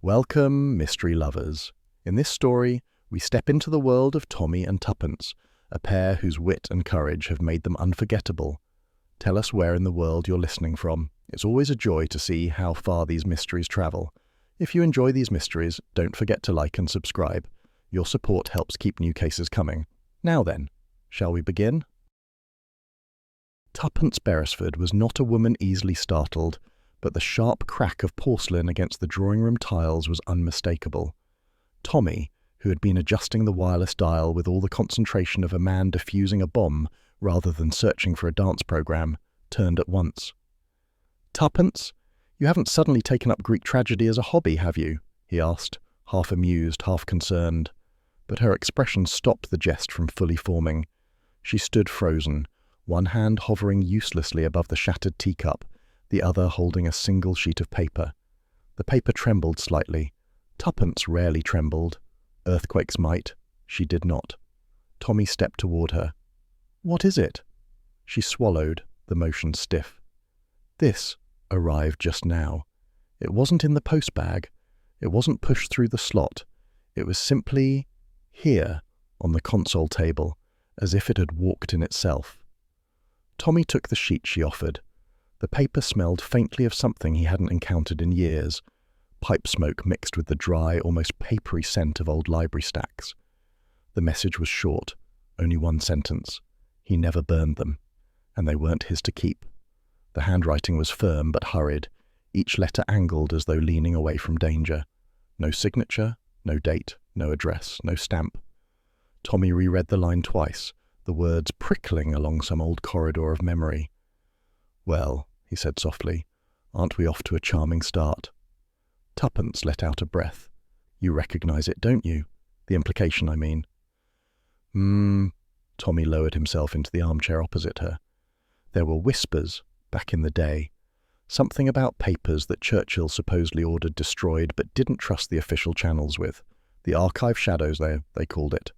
Welcome, mystery lovers. In this story, we step into the world of Tommy and Tuppence, a pair whose wit and courage have made them unforgettable. Tell us where in the world you're listening from. It's always a joy to see how far these mysteries travel. If you enjoy these mysteries, don't forget to like and subscribe. Your support helps keep new cases coming. Now then, shall we begin? Tuppence Beresford was not a woman easily startled, but the sharp crack of porcelain against the drawing-room tiles was unmistakable. Tommy, who had been adjusting the wireless dial with all the concentration of a man defusing a bomb rather than searching for a dance program, turned at once. "Tuppence, you haven't suddenly taken up Greek tragedy as a hobby, have you?" he asked, half amused, half concerned. But her expression stopped the jest from fully forming. She stood frozen, one hand hovering uselessly above the shattered teacup, the other holding a single sheet of paper. The paper trembled slightly. Tuppence rarely trembled. Earthquakes might. She did not. Tommy stepped toward her. "What is it?" She swallowed, the motion stiff. "This arrived just now. It wasn't in the postbag. It wasn't pushed through the slot. It was simply here, on the console table, as if it had walked in itself." Tommy took the sheet she offered. The paper smelled faintly of something he hadn't encountered in years. Pipe smoke mixed with the dry, almost papery scent of old library stacks. The message was short, only one sentence. He never burned them, and they weren't his to keep. The handwriting was firm but hurried, each letter angled as though leaning away from danger. No signature, no date, no address, no stamp. Tommy reread the line twice, the words prickling along some old corridor of memory. "Well," he said softly, "aren't we off to a charming start?" Tuppence let out a breath. "You recognize it, don't you? The implication, I mean." Tommy lowered himself into the armchair opposite her. There were whispers, back in the day. Something about papers that Churchill supposedly ordered destroyed but didn't trust the official channels with. The archive shadows, they called it.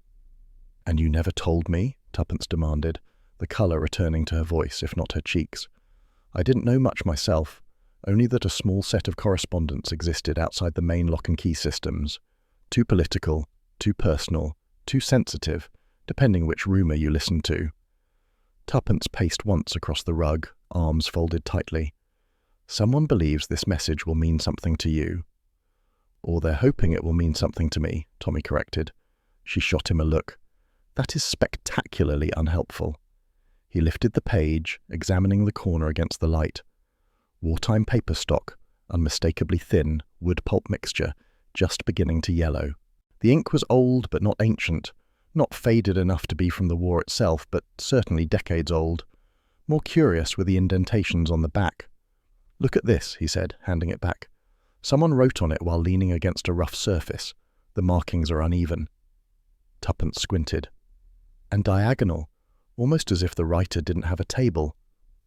"And you never told me?" Tuppence demanded, the colour returning to her voice, if not her cheeks. "I didn't know much myself, only that a small set of correspondence existed outside the main lock and key systems. Too political, too personal, too sensitive, depending which rumour you listened to." Tuppence paced once across the rug, arms folded tightly. "Someone believes this message will mean something to you." "Or they're hoping it will mean something to me," Tommy corrected. She shot him a look. "That is spectacularly unhelpful." He lifted the page, examining the corner against the light. Wartime paper stock, unmistakably thin, wood pulp mixture, just beginning to yellow. The ink was old but not ancient, not faded enough to be from the war itself, but certainly decades old. More curious were the indentations on the back. "Look at this," he said, handing it back. "Someone wrote on it while leaning against a rough surface. The markings are uneven." Tuppence squinted. "And diagonal, almost as if the writer didn't have a table.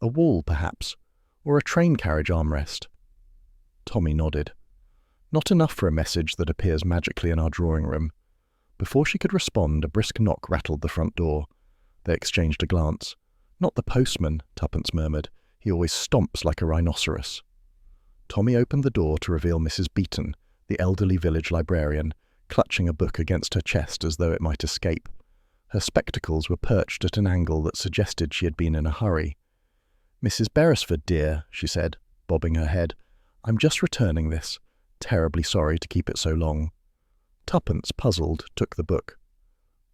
A wall, perhaps, or a train carriage armrest." Tommy nodded. "Not enough for a message that appears magically in our drawing room." Before she could respond, a brisk knock rattled the front door. They exchanged a glance. "Not the postman," Tuppence murmured. "He always stomps like a rhinoceros." Tommy opened the door to reveal Mrs. Beeton, the elderly village librarian, clutching a book against her chest as though it might escape. Her spectacles were perched at an angle that suggested she had been in a hurry. "Mrs. Beresford, dear," she said, bobbing her head. "I'm just returning this. Terribly sorry to keep it so long." Tuppence, puzzled, took the book.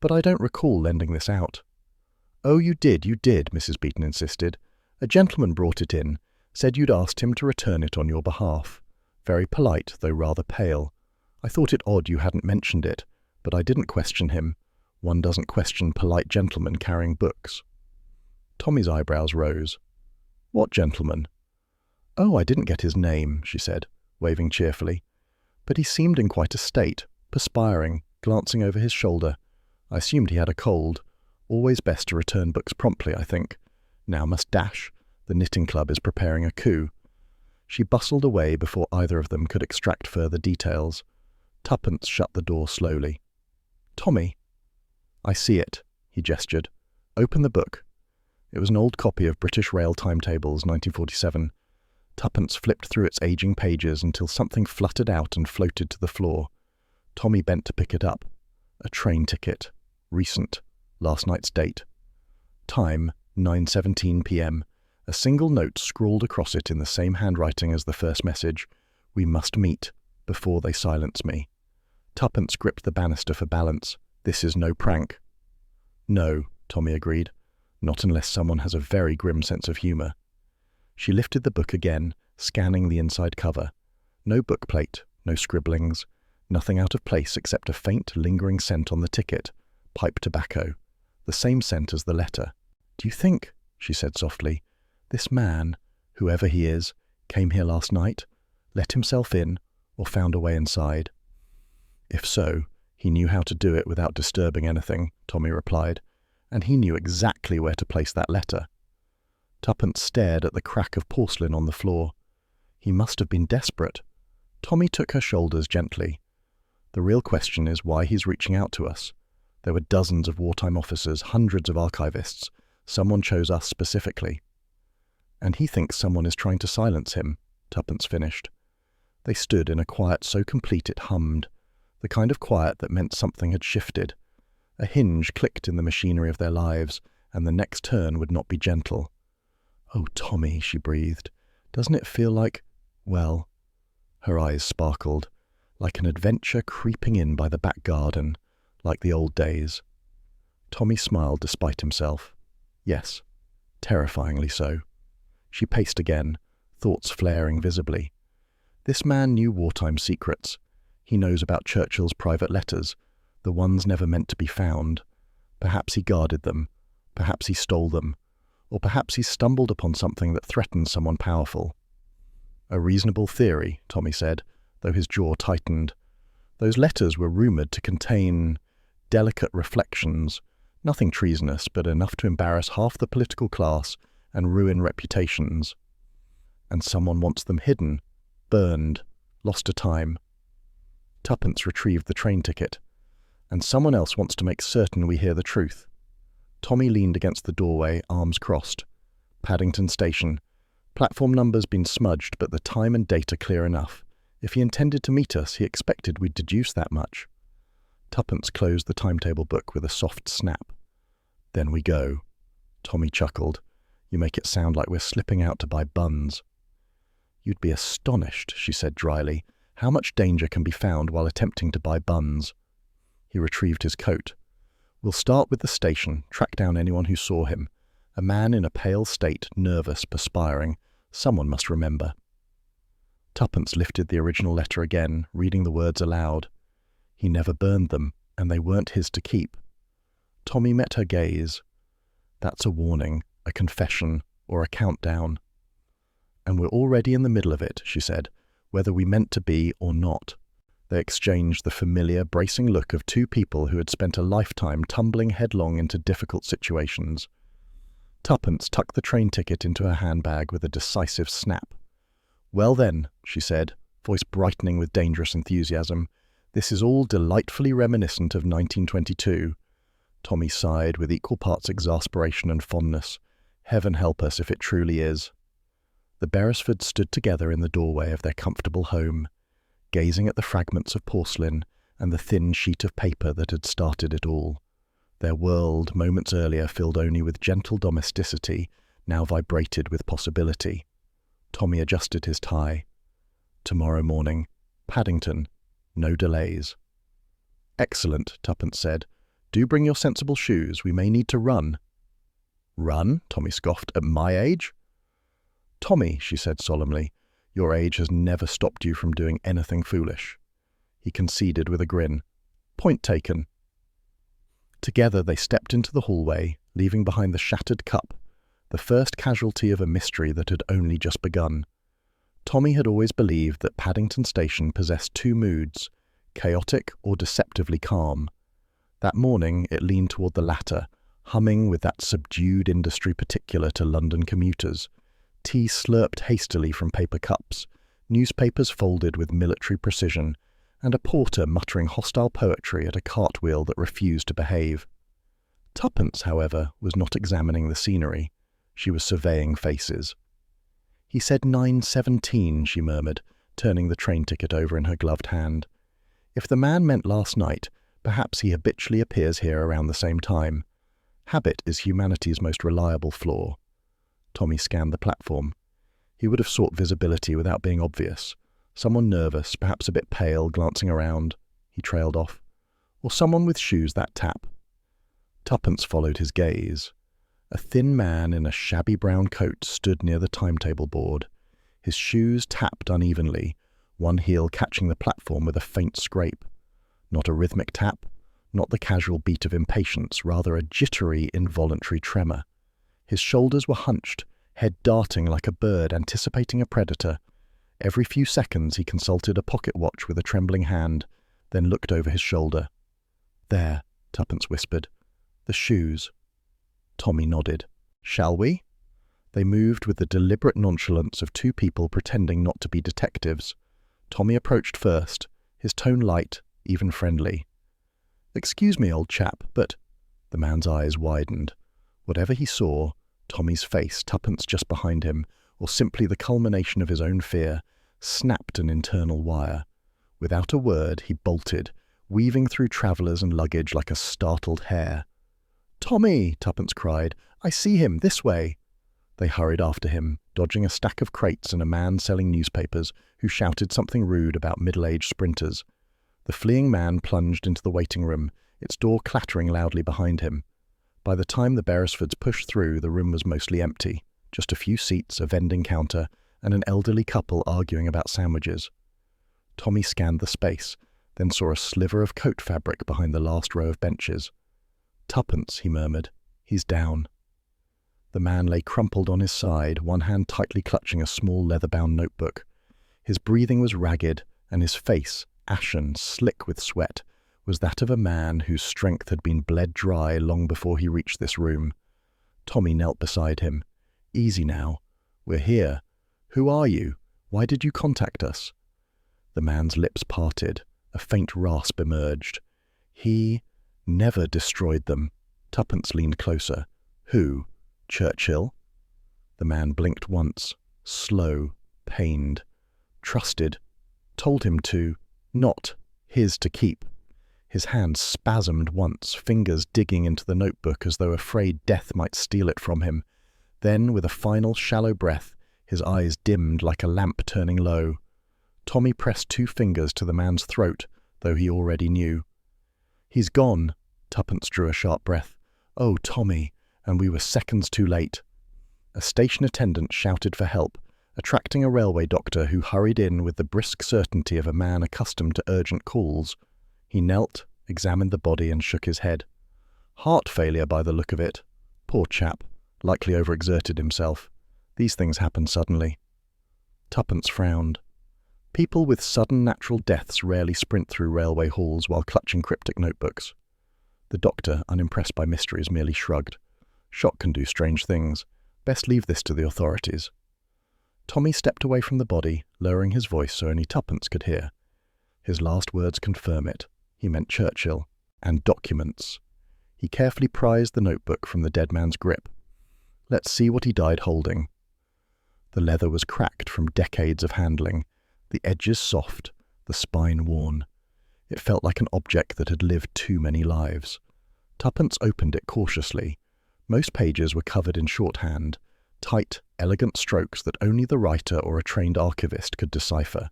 "But I don't recall lending this out." "Oh, you did, Mrs. Beeton insisted. "A gentleman brought it in, said you'd asked him to return it on your behalf. Very polite, though rather pale. I thought it odd you hadn't mentioned it, but I didn't question him. One doesn't question polite gentlemen carrying books." Tommy's eyebrows rose. "What gentleman?" "Oh, I didn't get his name," she said, waving cheerfully. "But he seemed in quite a state, perspiring, glancing over his shoulder. I assumed he had a cold. Always best to return books promptly, I think. Now must dash. The knitting club is preparing a coup." She bustled away before either of them could extract further details. Tuppence shut the door slowly. "Tommy." "I see it," he gestured. "Open the book." It was an old copy of British Rail Timetables, 1947. Tuppence flipped through its aging pages until something fluttered out and floated to the floor. Tommy bent to pick it up. A train ticket. Recent. Last night's date. Time, 9:17 p.m. A single note scrawled across it in the same handwriting as the first message. We must meet, before they silence me. Tuppence gripped the banister for balance. This is no prank. No, Tommy agreed. Not unless someone has a very grim sense of humour. She lifted the book again, scanning the inside cover. No bookplate, no scribblings, nothing out of place except a faint, lingering scent on the ticket. Pipe tobacco. The same scent as the letter. Do you think, she said softly, this man, whoever he is, came here last night, let himself in, or found a way inside? If so, he knew how to do it without disturbing anything, Tommy replied, and he knew exactly where to place that letter. Tuppence stared at the crack of porcelain on the floor. He must have been desperate. Tommy took her shoulders gently. The real question is why he's reaching out to us. There were dozens of wartime officers, hundreds of archivists. Someone chose us specifically. And he thinks someone is trying to silence him, Tuppence finished. They stood in a quiet so complete it hummed, the kind of quiet that meant something had shifted. A hinge clicked in the machinery of their lives, and the next turn would not be gentle. Oh, Tommy, she breathed, doesn't it feel like, well, her eyes sparkled, like an adventure creeping in by the back garden, like the old days. Tommy smiled despite himself. Yes, terrifyingly so. She paced again, thoughts flaring visibly. This man knew wartime secrets. He knows about Churchill's private letters, the ones never meant to be found. Perhaps he guarded them, perhaps he stole them, or perhaps he stumbled upon something that threatened someone powerful. A reasonable theory, Tommy said, though his jaw tightened. Those letters were rumoured to contain delicate reflections, nothing treasonous, but enough to embarrass half the political class and ruin reputations. And someone wants them hidden, burned, lost to time. Tuppence retrieved the train ticket. And someone else wants to make certain we hear the truth. Tommy leaned against the doorway, arms crossed. Paddington Station. Platform numbers been smudged, but the time and date are clear enough. If he intended to meet us, he expected we'd deduce that much. Tuppence closed the timetable book with a soft snap. Then we go. Tommy chuckled. You make it sound like we're slipping out to buy buns. You'd be astonished, she said dryly, how much danger can be found while attempting to buy buns. He retrieved his coat. We'll start with the station, track down anyone who saw him. A man in a pale state, nervous, perspiring. Someone must remember. Tuppence lifted the original letter again, reading the words aloud. He never burned them, and they weren't his to keep. Tommy met her gaze. That's a warning, a confession, or a countdown. And we're already in the middle of it, she said, whether we meant to be or not. They exchanged the familiar, bracing look of two people who had spent a lifetime tumbling headlong into difficult situations. Tuppence tucked the train ticket into her handbag with a decisive snap. Well then, she said, voice brightening with dangerous enthusiasm, this is all delightfully reminiscent of 1922. Tommy sighed with equal parts exasperation and fondness. Heaven help us if it truly is. The Beresfords stood together in the doorway of their comfortable home, gazing at the fragments of porcelain and the thin sheet of paper that had started it all. Their world, moments earlier filled only with gentle domesticity, now vibrated with possibility. Tommy adjusted his tie. Tomorrow morning, Paddington, no delays. Excellent, Tuppence said. Do bring your sensible shoes, we may need to run. Run? Tommy scoffed. At my age? Tommy, she said solemnly, your age has never stopped you from doing anything foolish. He conceded with a grin. Point taken. Together they stepped into the hallway, leaving behind the shattered cup, the first casualty of a mystery that had only just begun. Tommy had always believed that Paddington Station possessed two moods, chaotic or deceptively calm. That morning it leaned toward the latter, humming with that subdued industry particular to London commuters. Tea slurped hastily from paper cups, newspapers folded with military precision, and a porter muttering hostile poetry at a cartwheel that refused to behave. Tuppence, however, was not examining the scenery. She was surveying faces. He said 9:17, she murmured, turning the train ticket over in her gloved hand. If the man meant last night, perhaps he habitually appears here around the same time. Habit is humanity's most reliable flaw. Tommy scanned the platform. He would have sought visibility without being obvious. Someone nervous, perhaps a bit pale, glancing around. He trailed off. Or someone with shoes that tap. Tuppence followed his gaze. A thin man in a shabby brown coat stood near the timetable board. His shoes tapped unevenly, one heel catching the platform with a faint scrape. Not a rhythmic tap, not the casual beat of impatience, rather a jittery, involuntary tremor. His shoulders were hunched, head darting like a bird anticipating a predator. Every few seconds he consulted a pocket watch with a trembling hand, then looked over his shoulder. "There," Tuppence whispered. "The shoes." Tommy nodded. "Shall we?" They moved with the deliberate nonchalance of two people pretending not to be detectives. Tommy approached first, his tone light, even friendly. "Excuse me, old chap, but—" The man's eyes widened. Whatever he saw, Tommy's face, Tuppence just behind him, or simply the culmination of his own fear, snapped an internal wire. Without a word, he bolted, weaving through travellers and luggage like a startled hare. "Tommy!" Tuppence cried. "I see him, this way!" They hurried after him, dodging a stack of crates and a man selling newspapers who shouted something rude about middle-aged sprinters. The fleeing man plunged into the waiting room, its door clattering loudly behind him. By the time the Beresfords pushed through, the room was mostly empty. Just a few seats, a vending counter, and an elderly couple arguing about sandwiches. Tommy scanned the space, then saw a sliver of coat fabric behind the last row of benches. "Tuppence," he murmured. "He's down." The man lay crumpled on his side, one hand tightly clutching a small leather-bound notebook. His breathing was ragged, and his face, ashen, slick with sweat, was that of a man whose strength had been bled dry long before he reached this room. Tommy knelt beside him. "Easy now. We're here. Who are you? Why did you contact us?" The man's lips parted. A faint rasp emerged. "He never destroyed them." Tuppence leaned closer. "Who? Churchill?" The man blinked once. Slow, pained. "Trusted. Told him to. Not his to keep." His hand spasmed once, fingers digging into the notebook as though afraid death might steal it from him. Then, with a final shallow breath, his eyes dimmed like a lamp turning low. Tommy pressed two fingers to the man's throat, though he already knew. "He's gone." Tuppence drew a sharp breath. "Oh, Tommy, and we were seconds too late." A station attendant shouted for help, attracting a railway doctor who hurried in with the brisk certainty of a man accustomed to urgent calls. He knelt, examined the body and shook his head. "Heart failure by the look of it. Poor chap, likely overexerted himself. These things happen suddenly." Tuppence frowned. People with sudden natural deaths rarely sprint through railway halls while clutching cryptic notebooks. The doctor, unimpressed by mysteries, merely shrugged. "Shock can do strange things. Best leave this to the authorities." Tommy stepped away from the body, lowering his voice so only Tuppence could hear. His last words confirm it. He meant Churchill. And documents. He carefully prized the notebook from the dead man's grip. Let's see what he died holding. The leather was cracked from decades of handling, the edges soft, the spine worn. It felt like an object that had lived too many lives. Tuppence opened it cautiously. Most pages were covered in shorthand, tight, elegant strokes that only the writer or a trained archivist could decipher.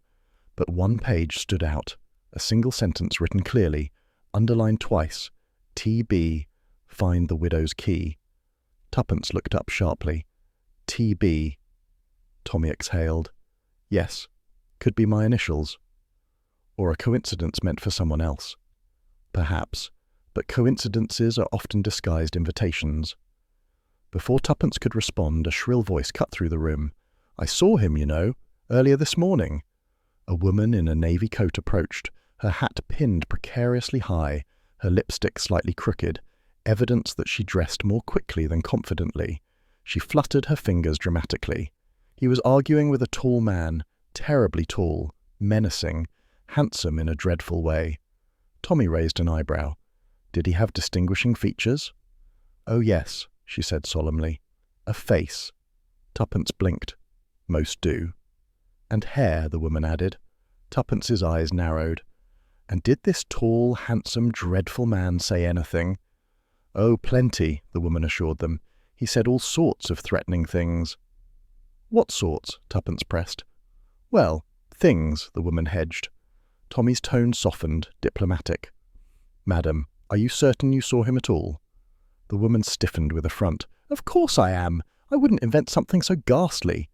But one page stood out, a single sentence written clearly, underlined twice, "T.B. Find the widow's key." Tuppence looked up sharply. "T.B." Tommy exhaled. "Yes, could be my initials. Or a coincidence meant for someone else. Perhaps, but coincidences are often disguised invitations." Before Tuppence could respond, a shrill voice cut through the room. "I saw him, you know, earlier this morning." A woman in a navy coat approached, her hat pinned precariously high, her lipstick slightly crooked, evidence that she dressed more quickly than confidently. She fluttered her fingers dramatically. He was arguing with a tall man, terribly tall, menacing, handsome in a dreadful way. Tommy raised an eyebrow. Did he have distinguishing features? "Oh yes," she said solemnly. "A face." Tuppence blinked. Most do. And hair, the woman added. Tuppence's eyes narrowed. And did this tall, handsome, dreadful man say anything? Oh, plenty, the woman assured them. He said all sorts of threatening things. What sorts? Tuppence pressed. Well, things, the woman hedged. Tommy's tone softened, diplomatic. Madam, are you certain you saw him at all? The woman stiffened with affront. Of course I am. I wouldn't invent something so ghastly.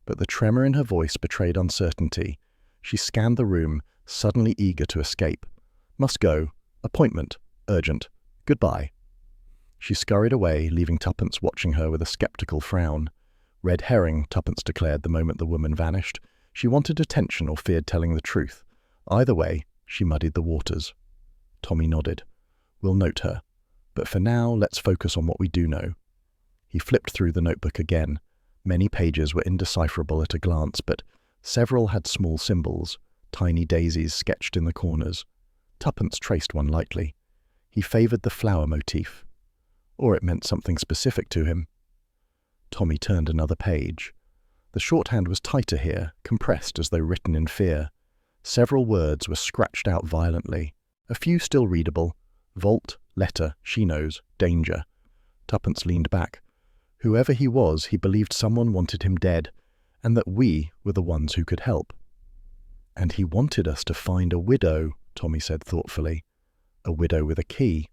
But the tremor in her voice betrayed uncertainty. She scanned the room, suddenly eager to escape. Must go. Appointment. Urgent. Goodbye. She scurried away, leaving Tuppence watching her with a sceptical frown. Red herring, Tuppence declared the moment the woman vanished. She wanted attention or feared telling the truth. Either way, she muddied the waters. Tommy nodded. We'll note her. But for now, let's focus on what we do know. He flipped through the notebook again. Many pages were indecipherable at a glance, but several had small symbols, tiny daisies sketched in the corners. Tuppence traced one lightly. He favoured the flower motif. Or it meant something specific to him. Tommy turned another page. The shorthand was tighter here, compressed as though written in fear. Several words were scratched out violently. A few still readable. Vault, letter, she knows, danger. Tuppence leaned back. Whoever he was, he believed someone wanted him dead, and that we were the ones who could help. And he wanted us to find a widow, Tommy said thoughtfully. A widow with a key.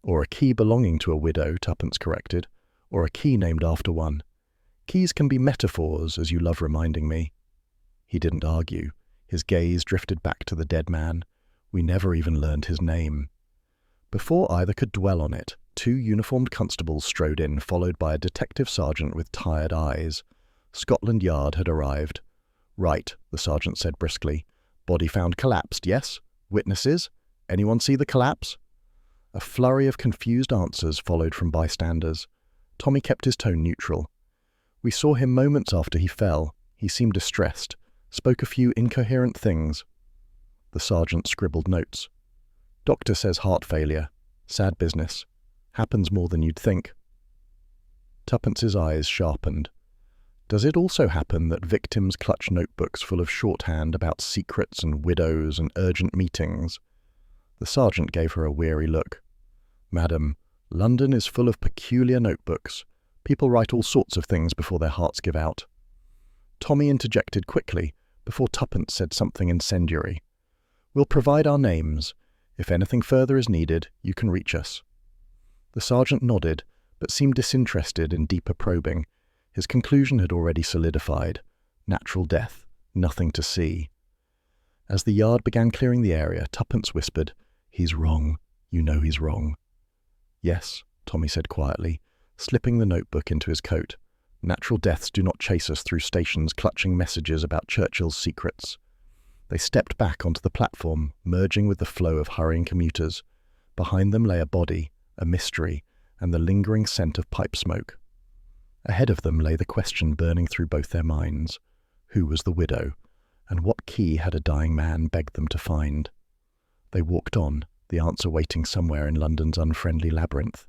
Or a key belonging to a widow, Tuppence corrected, or a key named after one. Keys can be metaphors, as you love reminding me. He didn't argue. His gaze drifted back to the dead man. We never even learned his name. Before either could dwell on it, 2 uniformed constables strode in, followed by a detective sergeant with tired eyes. Scotland Yard had arrived. Right, the sergeant said briskly. Body found collapsed, yes? Witnesses? Anyone see the collapse? A flurry of confused answers followed from bystanders. Tommy kept his tone neutral. We saw him moments after he fell. He seemed distressed, spoke a few incoherent things. The sergeant scribbled notes. Doctor says heart failure. Sad business. Happens more than you'd think. Tuppence's eyes sharpened. Does it also happen that victims clutch notebooks full of shorthand about secrets and widows and urgent meetings? The sergeant gave her a weary look. Madam, London is full of peculiar notebooks. People write all sorts of things before their hearts give out. Tommy interjected quickly, before Tuppence said something incendiary. We'll provide our names. If anything further is needed, you can reach us. The sergeant nodded, but seemed disinterested in deeper probing. His conclusion had already solidified. Natural death. Nothing to see. As the yard began clearing the area, Tuppence whispered, He's wrong. You know he's wrong. Yes, Tommy said quietly, slipping the notebook into his coat. Natural deaths do not chase us through stations clutching messages about Churchill's secrets. They stepped back onto the platform, merging with the flow of hurrying commuters. Behind them lay a body, a mystery, and the lingering scent of pipe smoke. Ahead of them lay the question burning through both their minds. Who was the widow? And what key had a dying man begged them to find? They walked on, the answer waiting somewhere in London's unfriendly labyrinth.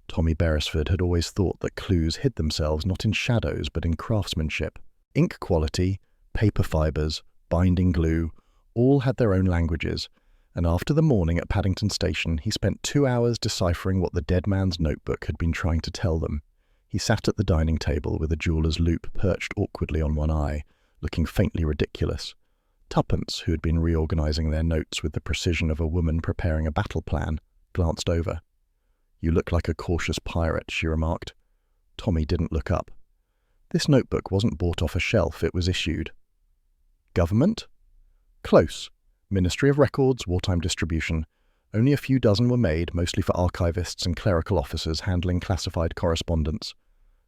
Tommy Beresford had always thought that clues hid themselves not in shadows but in craftsmanship. Ink quality, paper fibres, binding glue, all had their own languages, and after the morning at Paddington Station he spent 2 hours deciphering what the dead man's notebook had been trying to tell them. He sat at the dining table with a jeweller's loupe perched awkwardly on one eye, looking faintly ridiculous. Tuppence, who had been reorganising their notes with the precision of a woman preparing a battle plan, glanced over. You look like a cautious pirate, she remarked. Tommy didn't look up. This notebook wasn't bought off a shelf, it was issued. Government? Close. Ministry of Records, wartime distribution. Only a few dozen were made, mostly for archivists and clerical officers handling classified correspondence.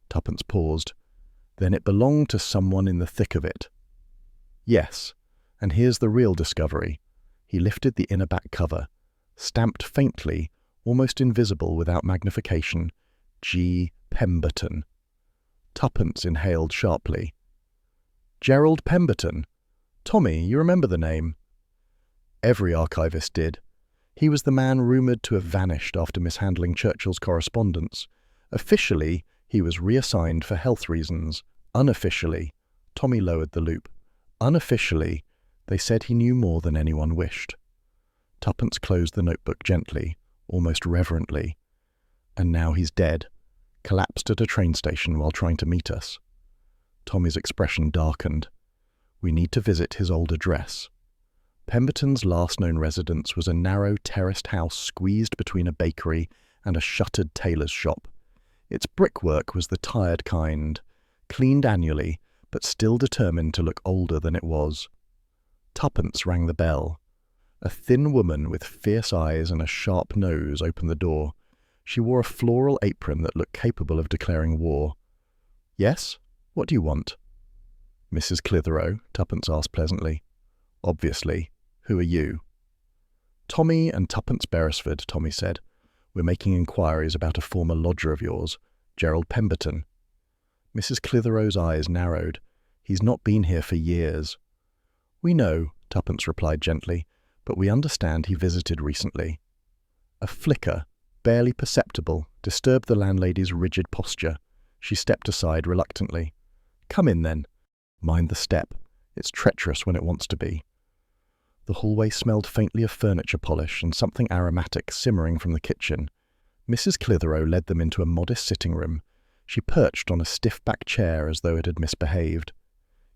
Tuppence paused. Then it belonged to someone in the thick of it. Yes, and here's the real discovery. He lifted the inner back cover, stamped faintly, almost invisible without magnification, G. Pemberton. Tuppence inhaled sharply. Gerald Pemberton. Tommy, you remember the name? Every archivist did. He was the man rumoured to have vanished after mishandling Churchill's correspondence. Officially, he was reassigned for health reasons. Unofficially, Tommy lowered the loop. Unofficially, they said he knew more than anyone wished. Tuppence closed the notebook gently, almost reverently. And now he's dead, collapsed at a train station while trying to meet us. Tommy's expression darkened. We need to visit his old address. Pemberton's last known residence was a narrow terraced house squeezed between a bakery and a shuttered tailor's shop. Its brickwork was the tired kind, cleaned annually, but still determined to look older than it was. Tuppence rang the bell. A thin woman with fierce eyes and a sharp nose opened the door. She wore a floral apron that looked capable of declaring war. "Yes? What do you want?" "Mrs. Clitheroe," Tuppence asked pleasantly. "Obviously. Who are you?" "Tommy and Tuppence Beresford," Tommy said. "We're making inquiries about a former lodger of yours, Gerald Pemberton." Mrs. Clitheroe's eyes narrowed. "He's not been here for years." "We know," Tuppence replied gently, "but we understand he visited recently." A flicker, barely perceptible, disturbed the landlady's rigid posture. She stepped aside reluctantly. "Come in, then. Mind the step. It's treacherous when it wants to be." The hallway smelled faintly of furniture polish and something aromatic simmering from the kitchen. Mrs. Clitheroe led them into a modest sitting room. She perched on a stiff-backed chair as though it had misbehaved.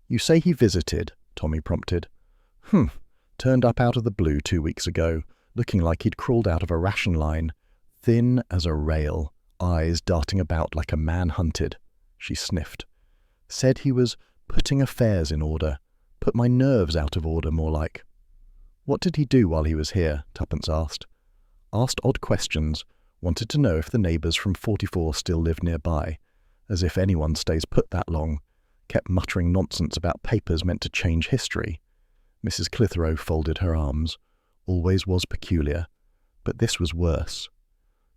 "You say he visited," Tommy prompted. Turned up out of the blue 2 weeks ago, looking like he'd crawled out of a ration line. Thin as a rail, eyes darting about like a man hunted." She sniffed. "Said he was putting affairs in order. Put my nerves out of order, more like." "What did he do while he was here?" Tuppence asked. Asked odd questions, wanted to know if the neighbours from 44 still lived nearby, as if anyone stays put that long, kept muttering nonsense about papers meant to change history. Mrs. Clitheroe folded her arms. Always was peculiar, but this was worse.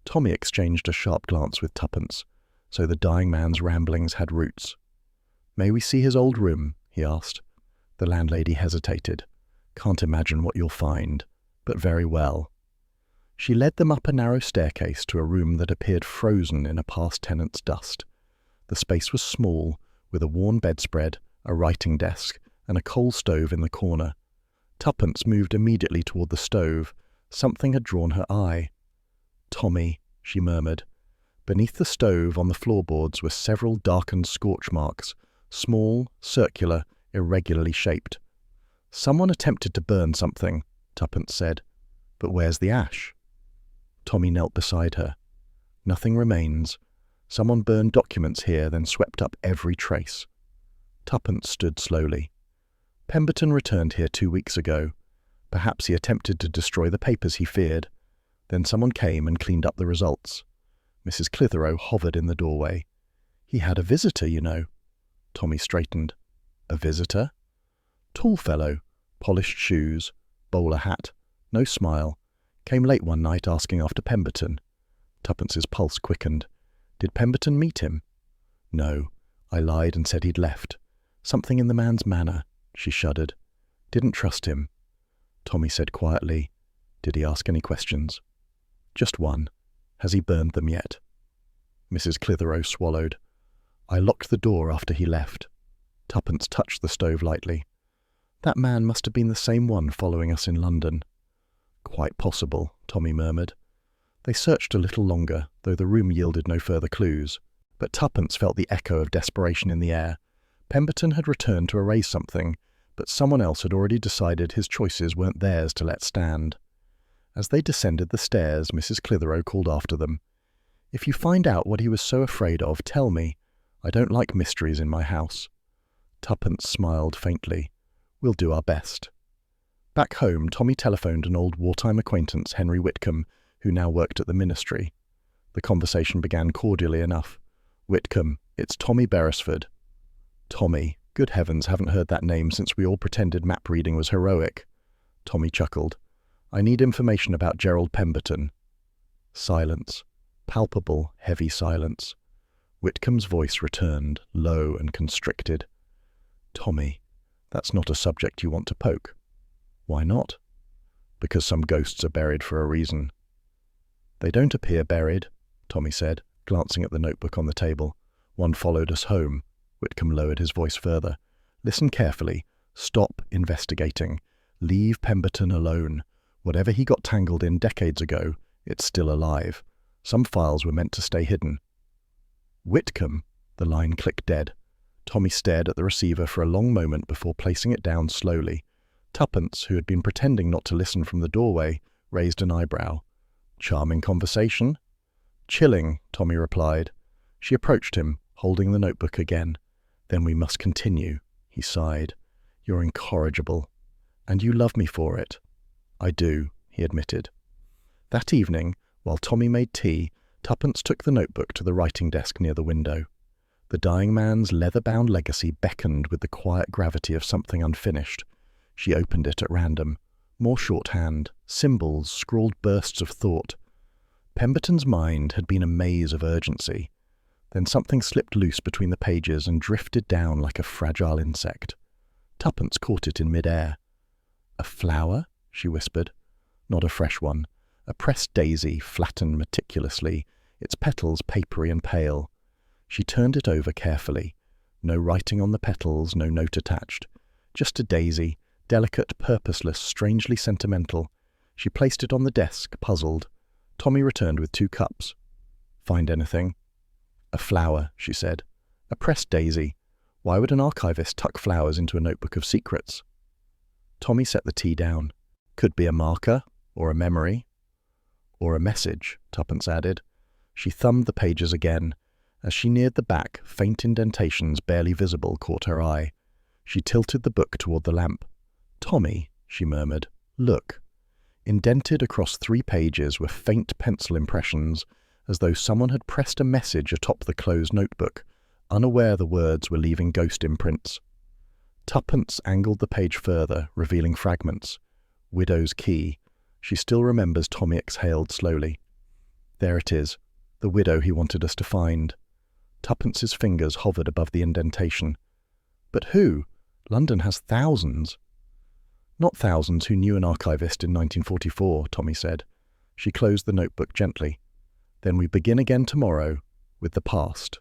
Tommy exchanged a sharp glance with Tuppence, so the dying man's ramblings had roots. "May we see his old room?" he asked. The landlady hesitated. "Can't imagine what you'll find, but very well." She led them up a narrow staircase to a room that appeared frozen in a past tenant's dust. The space was small, with a worn bedspread, a writing desk, and a coal stove in the corner. Tuppence moved immediately toward the stove. Something had drawn her eye. "Tommy," she murmured. Beneath the stove on the floorboards were several darkened scorch marks, small, circular, irregularly shaped. "Someone attempted to burn something," Tuppence said. "But where's the ash?" Tommy knelt beside her. "Nothing remains. Someone burned documents here, then swept up every trace." Tuppence stood slowly. "Pemberton returned here 2 weeks ago. Perhaps he attempted to destroy the papers he feared. Then someone came and cleaned up the results." Mrs. Clitheroe hovered in the doorway. "He had a visitor, you know." Tommy straightened. "A visitor?" "Tall fellow, polished shoes, bowler hat, no smile. Came late one night asking after Pemberton." Tuppence's pulse quickened. "Did Pemberton meet him?" "No. I lied and said he'd left. Something in the man's manner." She shuddered. "Didn't trust him." Tommy said quietly, "Did he ask any questions?" "Just one. Has he burned them yet?" Mrs. Clitheroe swallowed. "I locked the door after he left." Tuppence touched the stove lightly. "That man must have been the same one following us in London." "Quite possible," Tommy murmured. They searched a little longer, though the room yielded no further clues. But Tuppence felt the echo of desperation in the air. Pemberton had returned to erase something, but someone else had already decided his choices weren't theirs to let stand. As they descended the stairs, Mrs. Clitheroe called after them. "If you find out what he was so afraid of, tell me. I don't like mysteries in my house." Tuppence smiled faintly. "We'll do our best." Back home, Tommy telephoned an old wartime acquaintance, Henry Whitcomb, who now worked at the ministry. The conversation began cordially enough. "Whitcomb, it's Tommy Beresford." "Tommy, good heavens, haven't heard that name since we all pretended map reading was heroic." Tommy chuckled. "I need information about Gerald Pemberton." Silence. Palpable, heavy silence. Whitcomb's voice returned, low and constricted. "Tommy, that's not a subject you want to poke." "Why not?" "Because some ghosts are buried for a reason." "They don't appear buried," Tommy said, glancing at the notebook on the table. "One followed us home." Whitcomb lowered his voice further. Listen carefully. Stop investigating. Leave Pemberton alone. Whatever he got tangled in decades ago, it's still alive. Some files were meant to stay hidden. Whitcomb? The line clicked dead. Tommy stared at the receiver for a long moment before placing it down slowly. Tuppence, who had been pretending not to listen from the doorway, raised an eyebrow. Charming conversation? Chilling, Tommy replied. She approached him, holding the notebook again. Then we must continue, he sighed. You're incorrigible. And you love me for it. I do, he admitted. That evening, while Tommy made tea, Tuppence took the notebook to the writing desk near the window. The dying man's leather-bound legacy beckoned with the quiet gravity of something unfinished. She opened it at random. More shorthand, symbols, scrawled bursts of thought. Pemberton's mind had been a maze of urgency. Then something slipped loose between the pages and drifted down like a fragile insect. Tuppence caught it in mid-air. A flower? She whispered. Not a fresh one. A pressed daisy, flattened meticulously, its petals papery and pale. She turned it over carefully. No writing on the petals, no note attached. Just a daisy, delicate, purposeless, strangely sentimental. She placed it on the desk, puzzled. Tommy returned with 2 cups. Find anything? A flower, she said. A pressed daisy. Why would an archivist tuck flowers into a notebook of secrets? Tommy set the tea down. Could be a marker, or a memory. Or a message, Tuppence added. She thumbed the pages again. As she neared the back, faint indentations barely visible caught her eye. She tilted the book toward the lamp. Tommy, she murmured, look. Indented across 3 pages were faint pencil impressions, as though someone had pressed a message atop the closed notebook, unaware the words were leaving ghost imprints. Tuppence angled the page further, revealing fragments. Widow's key. She still remembers Tommy exhaled slowly. There it is, the widow he wanted us to find. Tuppence's fingers hovered above the indentation. But who? London has thousands. Not thousands who knew an archivist in 1944, Tommy said. She closed the notebook gently. Then we begin again tomorrow with the past.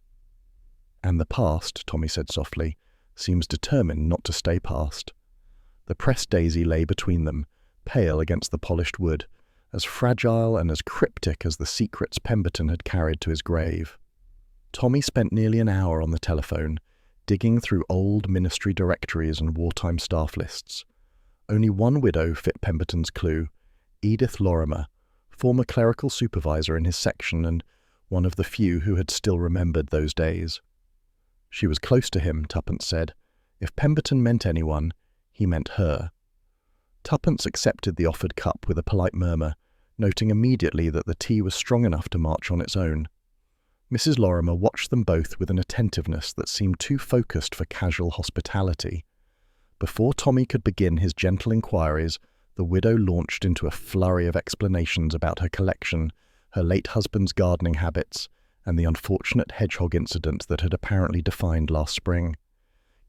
And the past, Tommy said softly, seems determined not to stay past. The pressed daisy lay between them, pale against the polished wood, as fragile and as cryptic as the secrets Pemberton had carried to his grave. Tommy spent nearly an hour on the telephone, digging through old ministry directories and wartime staff lists. Only one widow fit Pemberton's clue, Edith Lorimer, former clerical supervisor in his section and one of the few who had still remembered those days. She was close to him, Tuppence said. If Pemberton meant anyone, he meant her. Tuppence accepted the offered cup with a polite murmur, noting immediately that the tea was strong enough to march on its own. Mrs. Lorimer watched them both with an attentiveness that seemed too focused for casual hospitality. Before Tommy could begin his gentle inquiries, the widow launched into a flurry of explanations about her collection, her late husband's gardening habits, and the unfortunate hedgehog incident that had apparently defined last spring.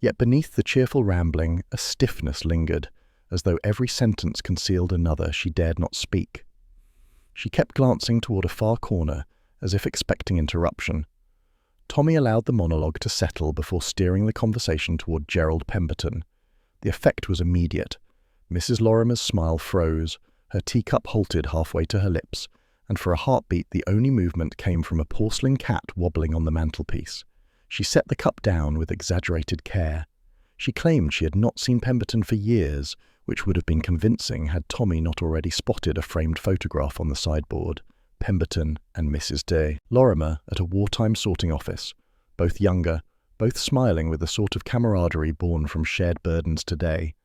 Yet beneath the cheerful rambling, a stiffness lingered, as though every sentence concealed another she dared not speak. She kept glancing toward a far corner, as if expecting interruption. Tommy allowed the monologue to settle before steering the conversation toward Gerald Pemberton. The effect was immediate. Mrs. Lorimer's smile froze, her teacup halted halfway to her lips, and for a heartbeat the only movement came from a porcelain cat wobbling on the mantelpiece. She set the cup down with exaggerated care. She claimed she had not seen Pemberton for years, which would have been convincing had Tommy not already spotted a framed photograph on the sideboard. Pemberton and Mrs. de Lorimer at a wartime sorting office, both younger, both smiling with the sort of camaraderie born from shared burdens today.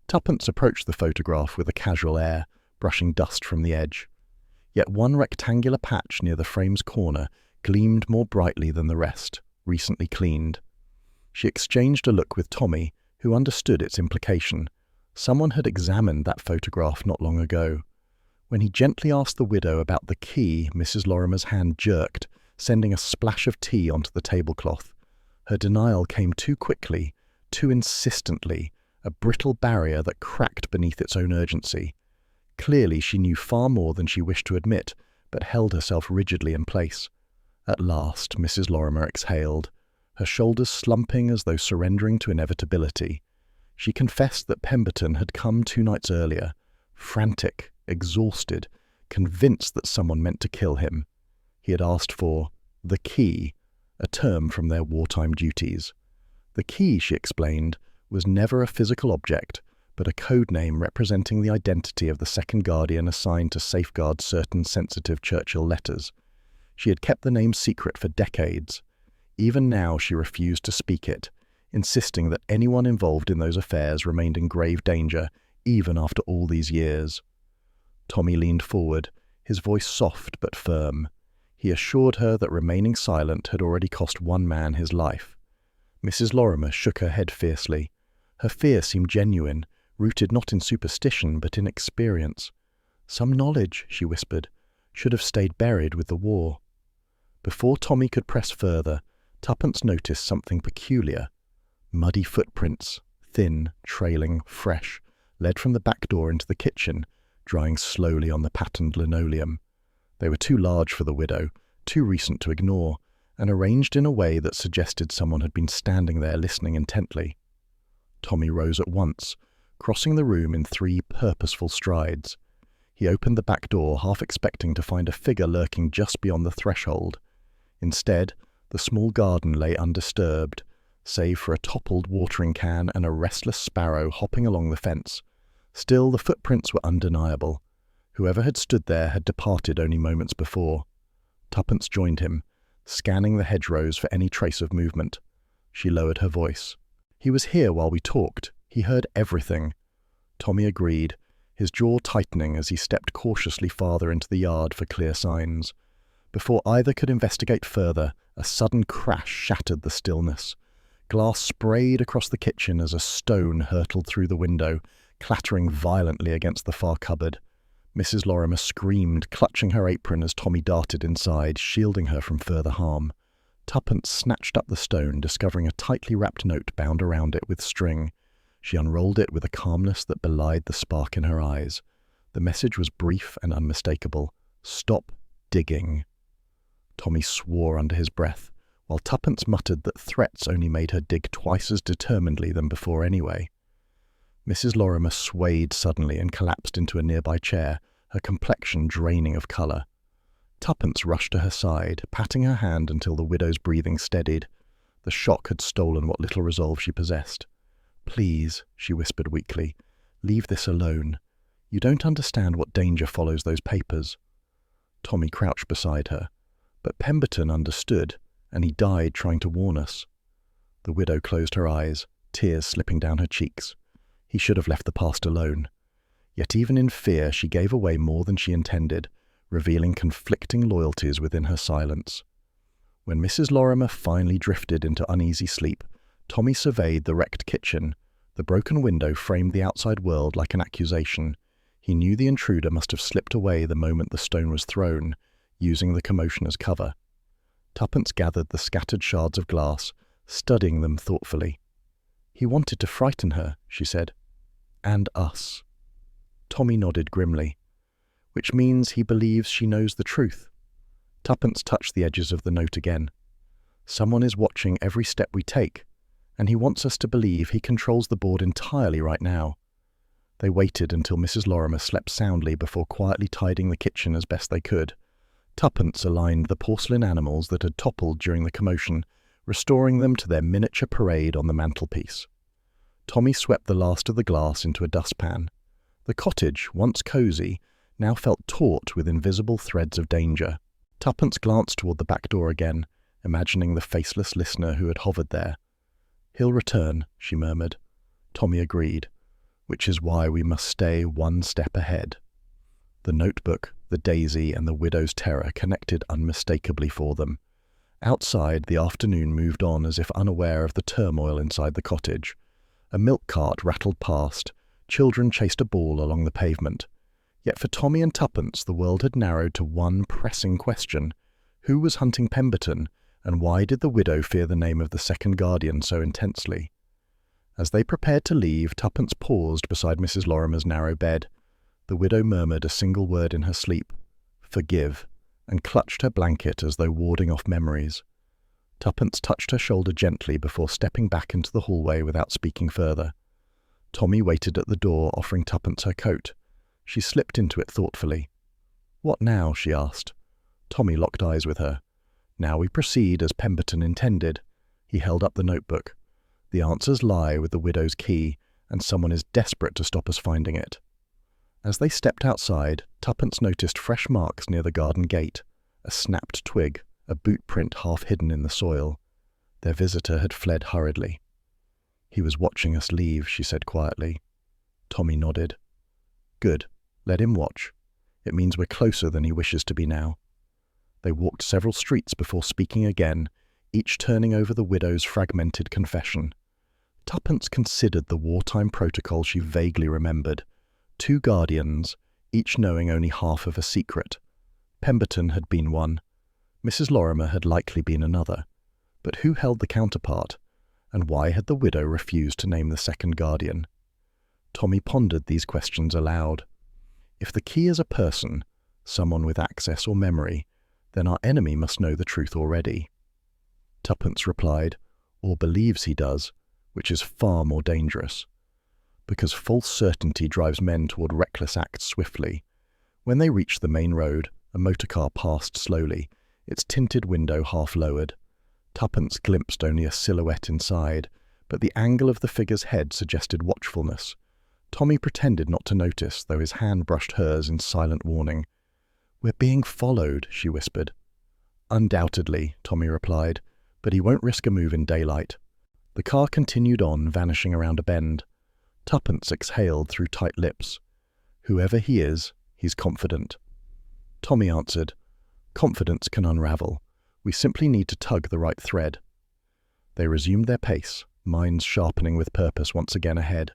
Tuppence approached the photograph with a casual air, brushing dust from the edge. Yet one rectangular patch near the frame's corner gleamed more brightly than the rest, recently cleaned. She exchanged a look with Tommy, who understood its implication. Someone had examined that photograph not long ago. When he gently asked the widow about the key, Mrs. Lorimer's hand jerked, sending a splash of tea onto the tablecloth. Her denial came too quickly, too insistently, a brittle barrier that cracked beneath its own urgency. Clearly she knew far more than she wished to admit, but held herself rigidly in place. At last Mrs. Lorimer exhaled. her shoulders slumping as though surrendering to inevitability. She confessed that Pemberton had come 2 nights earlier, frantic, exhausted, convinced that someone meant to kill him. He had asked for the key, a term from their wartime duties. The key, she explained, was never a physical object, but a code name representing the identity of the second guardian assigned to safeguard certain sensitive Churchill letters. She had kept the name secret for decades. Even now she refused to speak it, insisting that anyone involved in those affairs remained in grave danger, even after all these years. Tommy leaned forward, his voice soft but firm. He assured her that remaining silent had already cost one man his life. Mrs. Lorimer shook her head fiercely. Her fear seemed genuine, rooted not in superstition but in experience. Some knowledge, she whispered, should have stayed buried with the war. Before Tommy could press further, Tuppence noticed something peculiar. Muddy footprints, thin, trailing, fresh, led from the back door into the kitchen, drying slowly on the patterned linoleum. They were too large for the widow, too recent to ignore, and arranged in a way that suggested someone had been standing there listening intently. Tommy rose at once, crossing the room in 3 purposeful strides. He opened the back door, half expecting to find a figure lurking just beyond the threshold. Instead, the small garden lay undisturbed, save for a toppled watering can and a restless sparrow hopping along the fence. Still, the footprints were undeniable. Whoever had stood there had departed only moments before. Tuppence joined him, scanning the hedgerows for any trace of movement. She lowered her voice. "He was here while we talked. He heard everything." Tommy agreed, his jaw tightening as he stepped cautiously farther into the yard for clear signs. Before either could investigate further, a sudden crash shattered the stillness. Glass sprayed across the kitchen as a stone hurtled through the window, clattering violently against the far cupboard. Mrs. Lorimer screamed, clutching her apron as Tommy darted inside, shielding her from further harm. Tuppence snatched up the stone, discovering a tightly wrapped note bound around it with string. She unrolled it with a calmness that belied the spark in her eyes. The message was brief and unmistakable. "Stop digging." Tommy swore under his breath, while Tuppence muttered that threats only made her dig twice as determinedly than before anyway. Mrs. Lorimer swayed suddenly and collapsed into a nearby chair, her complexion draining of colour. Tuppence rushed to her side, patting her hand until the widow's breathing steadied. The shock had stolen what little resolve she possessed. "Please," she whispered weakly, "leave this alone. You don't understand what danger follows those papers." Tommy crouched beside her. But Pemberton understood, and he died trying to warn us. The widow closed her eyes, tears slipping down her cheeks. He should have left the past alone. Yet even in fear she gave away more than she intended, revealing conflicting loyalties within her silence. When Mrs. Lorimer finally drifted into uneasy sleep, Tommy surveyed the wrecked kitchen. The broken window framed the outside world like an accusation. He knew the intruder must have slipped away the moment the stone was thrown, using the commotion as cover. Tuppence gathered the scattered shards of glass, studying them thoughtfully. "He wanted to frighten her," she said. "And us." Tommy nodded grimly. "Which means he believes she knows the truth." Tuppence touched the edges of the note again. "Someone is watching every step we take, and he wants us to believe he controls the board entirely right now." They waited until Mrs. Lorimer slept soundly before quietly tidying the kitchen as best they could. Tuppence aligned the porcelain animals that had toppled during the commotion, restoring them to their miniature parade on the mantelpiece. Tommy swept the last of the glass into a dustpan. The cottage, once cosy, now felt taut with invisible threads of danger. Tuppence glanced toward the back door again, imagining the faceless listener who had hovered there. "He'll return," she murmured. Tommy agreed, "which is why we must stay one step ahead." The notebook, the daisy, and the widow's terror connected unmistakably for them. Outside, the afternoon moved on as if unaware of the turmoil inside the cottage. A milk cart rattled past. Children chased a ball along the pavement. Yet for Tommy and Tuppence, the world had narrowed to one pressing question. Who was hunting Pemberton, and why did the widow fear the name of the second guardian so intensely? As they prepared to leave, Tuppence paused beside Mrs. Lorimer's narrow bed. The widow murmured a single word in her sleep, "Forgive," and clutched her blanket as though warding off memories. Tuppence touched her shoulder gently before stepping back into the hallway without speaking further. Tommy waited at the door, offering Tuppence her coat. She slipped into it thoughtfully. "What now?" she asked. Tommy locked eyes with her. "Now we proceed as Pemberton intended." He held up the notebook. "The answers lie with the widow's key, and someone is desperate to stop us finding it." As they stepped outside, Tuppence noticed fresh marks near the garden gate, a snapped twig, a boot print half hidden in the soil. Their visitor had fled hurriedly. "He was watching us leave," she said quietly. Tommy nodded. "Good. Let him watch. It means we're closer than he wishes to be now." They walked several streets before speaking again, each turning over the widow's fragmented confession. Tuppence considered the wartime protocol she vaguely remembered. 2 guardians, each knowing only half of a secret. Pemberton had been one. Mrs. Lorimer had likely been another. But who held the counterpart? And why had the widow refused to name the second guardian? Tommy pondered these questions aloud. If the key is a person, someone with access or memory, then our enemy must know the truth already. Tuppence replied, "Or believes he does, which is far more dangerous. Because false certainty drives men toward reckless acts swiftly." When they reached the main road, a motorcar passed slowly, its tinted window half lowered. Tuppence glimpsed only a silhouette inside, but the angle of the figure's head suggested watchfulness. Tommy pretended not to notice, though his hand brushed hers in silent warning. "We're being followed," she whispered. "Undoubtedly," Tommy replied, "but he won't risk a move in daylight." The car continued on, vanishing around a bend. Tuppence exhaled through tight lips. "Whoever he is, he's confident." Tommy answered, "Confidence can unravel. We simply need to tug the right thread." They resumed their pace, minds sharpening with purpose once again ahead.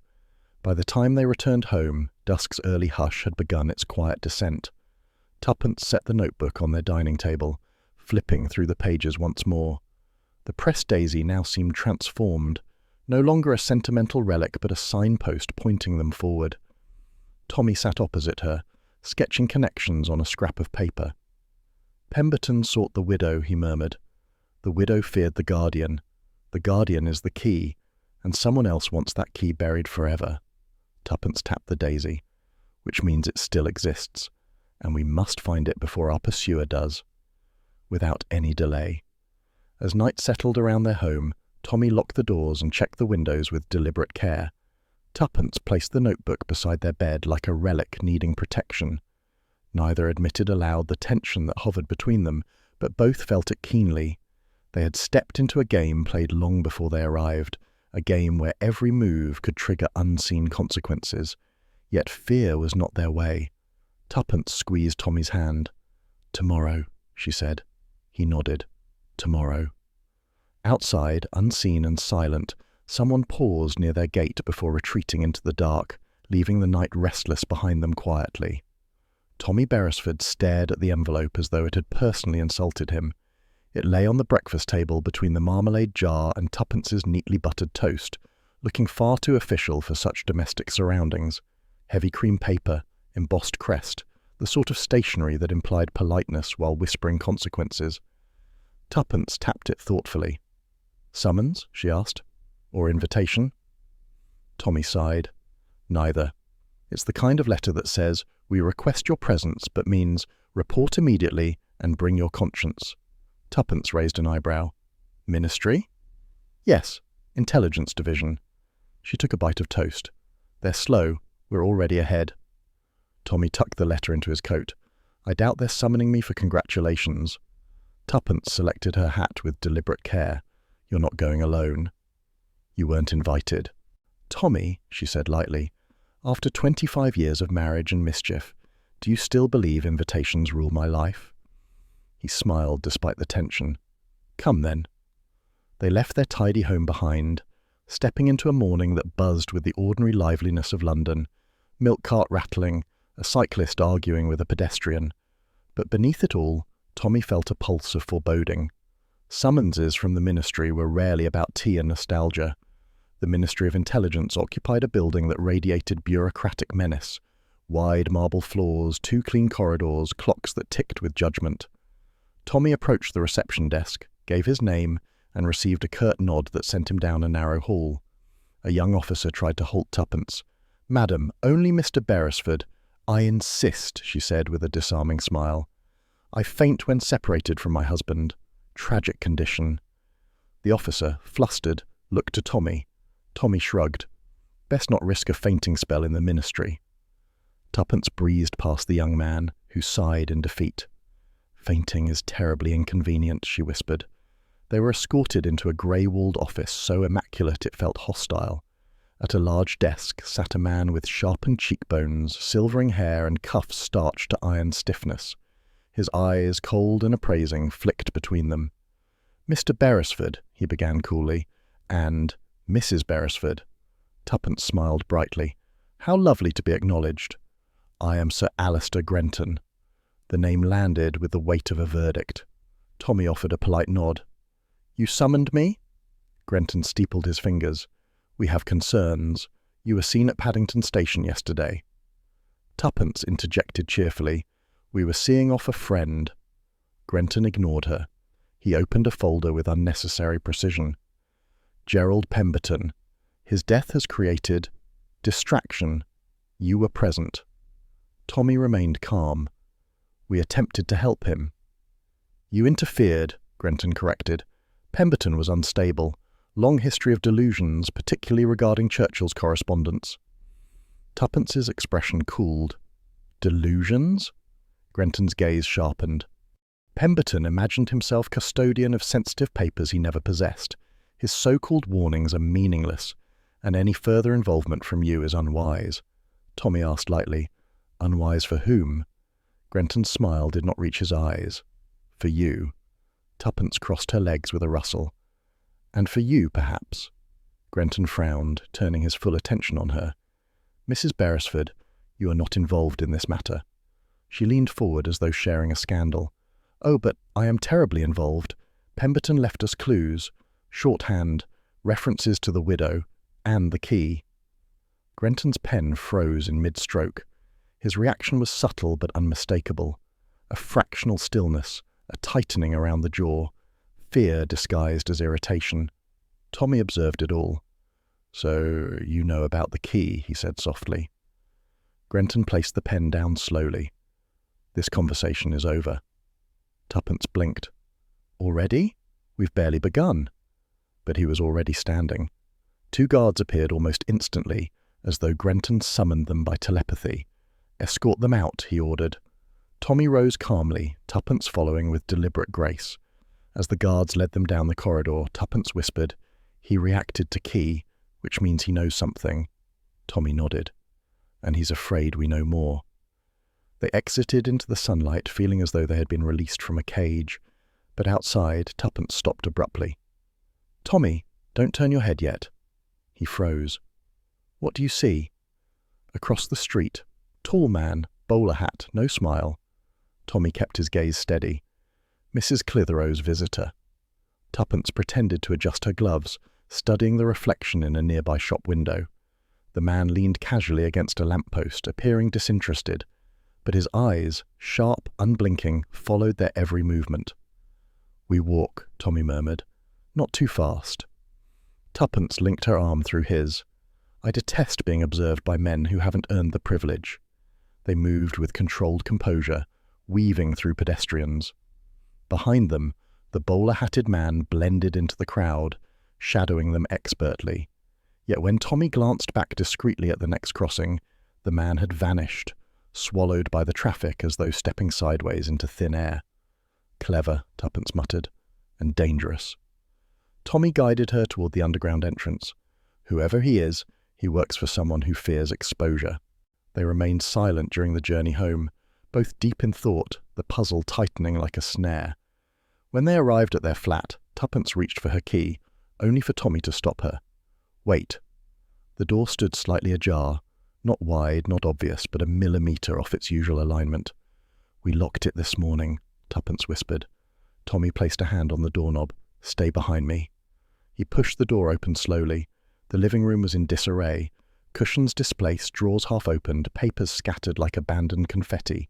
By the time they returned home, dusk's early hush had begun its quiet descent. Tuppence set the notebook on their dining table, flipping through the pages once more. The press daisy now seemed transformed, no longer a sentimental relic but a signpost pointing them forward. Tommy sat opposite her, sketching connections on a scrap of paper. "Pemberton sought the widow," he murmured. "The widow feared the guardian. The guardian is the key, and someone else wants that key buried forever." Tuppence tapped the daisy. "Which means it still exists, and we must find it before our pursuer does." Without any delay. As night settled around their home, Tommy locked the doors and checked the windows with deliberate care. Tuppence placed the notebook beside their bed like a relic needing protection. Neither admitted aloud the tension that hovered between them, but both felt it keenly. They had stepped into a game played long before they arrived, a game where every move could trigger unseen consequences. Yet fear was not their way. Tuppence squeezed Tommy's hand. "Tomorrow," she said. He nodded. "Tomorrow." Outside, unseen and silent, someone paused near their gate before retreating into the dark, leaving the night restless behind them quietly. Tommy Beresford stared at the envelope as though it had personally insulted him. It lay on the breakfast table between the marmalade jar and Tuppence's neatly buttered toast, looking far too official for such domestic surroundings. Heavy cream paper, embossed crest, the sort of stationery that implied politeness while whispering consequences. Tuppence tapped it thoughtfully. "Summons?" she asked. "Or invitation?" Tommy sighed. "Neither. It's the kind of letter that says, 'We request your presence,' but means, 'Report immediately and bring your conscience.'" Tuppence raised an eyebrow. "Ministry?" "Yes, Intelligence Division." She took a bite of toast. "They're slow. We're already ahead." Tommy tucked the letter into his coat. "I doubt they're summoning me for congratulations." Tuppence selected her hat with deliberate care. "You're not going alone." "You weren't invited." "Tommy," she said lightly, "after 25 years of marriage and mischief, do you still believe invitations rule my life?" He smiled despite the tension. "Come then." They left their tidy home behind, stepping into a morning that buzzed with the ordinary liveliness of London, milk cart rattling, a cyclist arguing with a pedestrian. But beneath it all, Tommy felt a pulse of foreboding. Summonses from the ministry were rarely about tea and nostalgia. The Ministry of Intelligence occupied a building that radiated bureaucratic menace. Wide marble floors, 2 clean corridors, clocks that ticked with judgment. Tommy approached the reception desk, gave his name, and received a curt nod that sent him down a narrow hall. A young officer tried to halt Tuppence. "Madam, only Mr. Beresford." "I insist," she said with a disarming smile. "I faint when separated from my husband. Tragic condition." The officer, flustered, looked to Tommy. Tommy shrugged. Best not risk a fainting spell in the ministry. Tuppence breezed past the young man, who sighed in defeat. "Fainting is terribly inconvenient," she whispered. They were escorted into a grey-walled office so immaculate it felt hostile. At a large desk sat a man with sharpened cheekbones, silvering hair, and cuffs starched to iron stiffness. His eyes, cold and appraising, flicked between them. "Mr. Beresford," he began coolly, and "Mrs. Beresford." Tuppence smiled brightly. "How lovely to be acknowledged." "I am Sir Alistair Grenton." The name landed with the weight of a verdict. Tommy offered a polite nod. "You summoned me?" Grenton steepled his fingers. "We have concerns. You were seen at Paddington Station yesterday." Tuppence interjected cheerfully. "We were seeing off a friend." Grenton ignored her. He opened a folder with unnecessary precision. "Gerald Pemberton. His death has created distraction. You were present." Tommy remained calm. "We attempted to help him." "You interfered," Grenton corrected. "Pemberton was unstable. Long history of delusions, particularly regarding Churchill's correspondence." Tuppence's expression cooled. "Delusions?" Grenton's gaze sharpened. "Pemberton imagined himself custodian of sensitive papers he never possessed. His so-called warnings are meaningless, and any further involvement from you is unwise." Tommy asked lightly, "Unwise for whom?" Grenton's smile did not reach his eyes. "For you." Tuppence crossed her legs with a rustle. "And for you, perhaps." Grenton frowned, turning his full attention on her. "Mrs. Beresford, you are not involved in this matter." She leaned forward as though sharing a scandal. "Oh, but I am terribly involved. Pemberton left us clues, shorthand, references to the widow, and the key." Grenton's pen froze in mid-stroke. His reaction was subtle but unmistakable. A fractional stillness, a tightening around the jaw, fear disguised as irritation. Tommy observed it all. "So you know about the key," he said softly. Grenton placed the pen down slowly. "This conversation is over." Tuppence blinked. "Already? We've barely begun." But he was already standing. Two guards appeared almost instantly, as though Grenton summoned them by telepathy. "Escort them out," he ordered. Tommy rose calmly, Tuppence following with deliberate grace. As the guards led them down the corridor, Tuppence whispered, "He reacted to key, which means he knows something." Tommy nodded. "And he's afraid we know more." They exited into the sunlight, feeling as though they had been released from a cage. But outside, Tuppence stopped abruptly. "Tommy, don't turn your head yet." He froze. "What do you see?" Across the street. Tall man, bowler hat, no smile. Tommy kept his gaze steady. Mrs. Clitheroe's visitor. Tuppence pretended to adjust her gloves, studying the reflection in a nearby shop window. The man leaned casually against a lamppost, appearing disinterested, but his eyes, sharp, unblinking, followed their every movement. "We walk," Tommy murmured. "Not too fast." Tuppence linked her arm through his. "I detest being observed by men who haven't earned the privilege." They moved with controlled composure, weaving through pedestrians. Behind them, the bowler-hatted man blended into the crowd, shadowing them expertly. Yet when Tommy glanced back discreetly at the next crossing, the man had vanished, swallowed by the traffic as though stepping sideways into thin air. "Clever," Tuppence muttered, "and dangerous." Tommy guided her toward the underground entrance. Whoever he is, he works for someone who fears exposure. They remained silent during the journey home, both deep in thought, the puzzle tightening like a snare. When they arrived at their flat, Tuppence reached for her key, only for Tommy to stop her. "Wait." The door stood slightly ajar, not wide, not obvious, but a millimetre off its usual alignment. "We locked it this morning," Tuppence whispered. Tommy placed a hand on the doorknob. "Stay behind me." He pushed the door open slowly. The living room was in disarray. Cushions displaced, drawers half opened, papers scattered like abandoned confetti.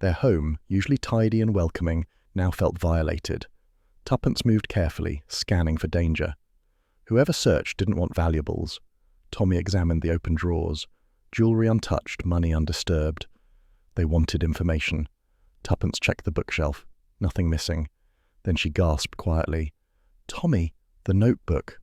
Their home, usually tidy and welcoming, now felt violated. Tuppence moved carefully, scanning for danger. Whoever searched didn't want valuables. Tommy examined the open drawers. Jewellery untouched, money undisturbed. They wanted information. Tuppence checked the bookshelf. Nothing missing. Then she gasped quietly. "Tommy, the notebook."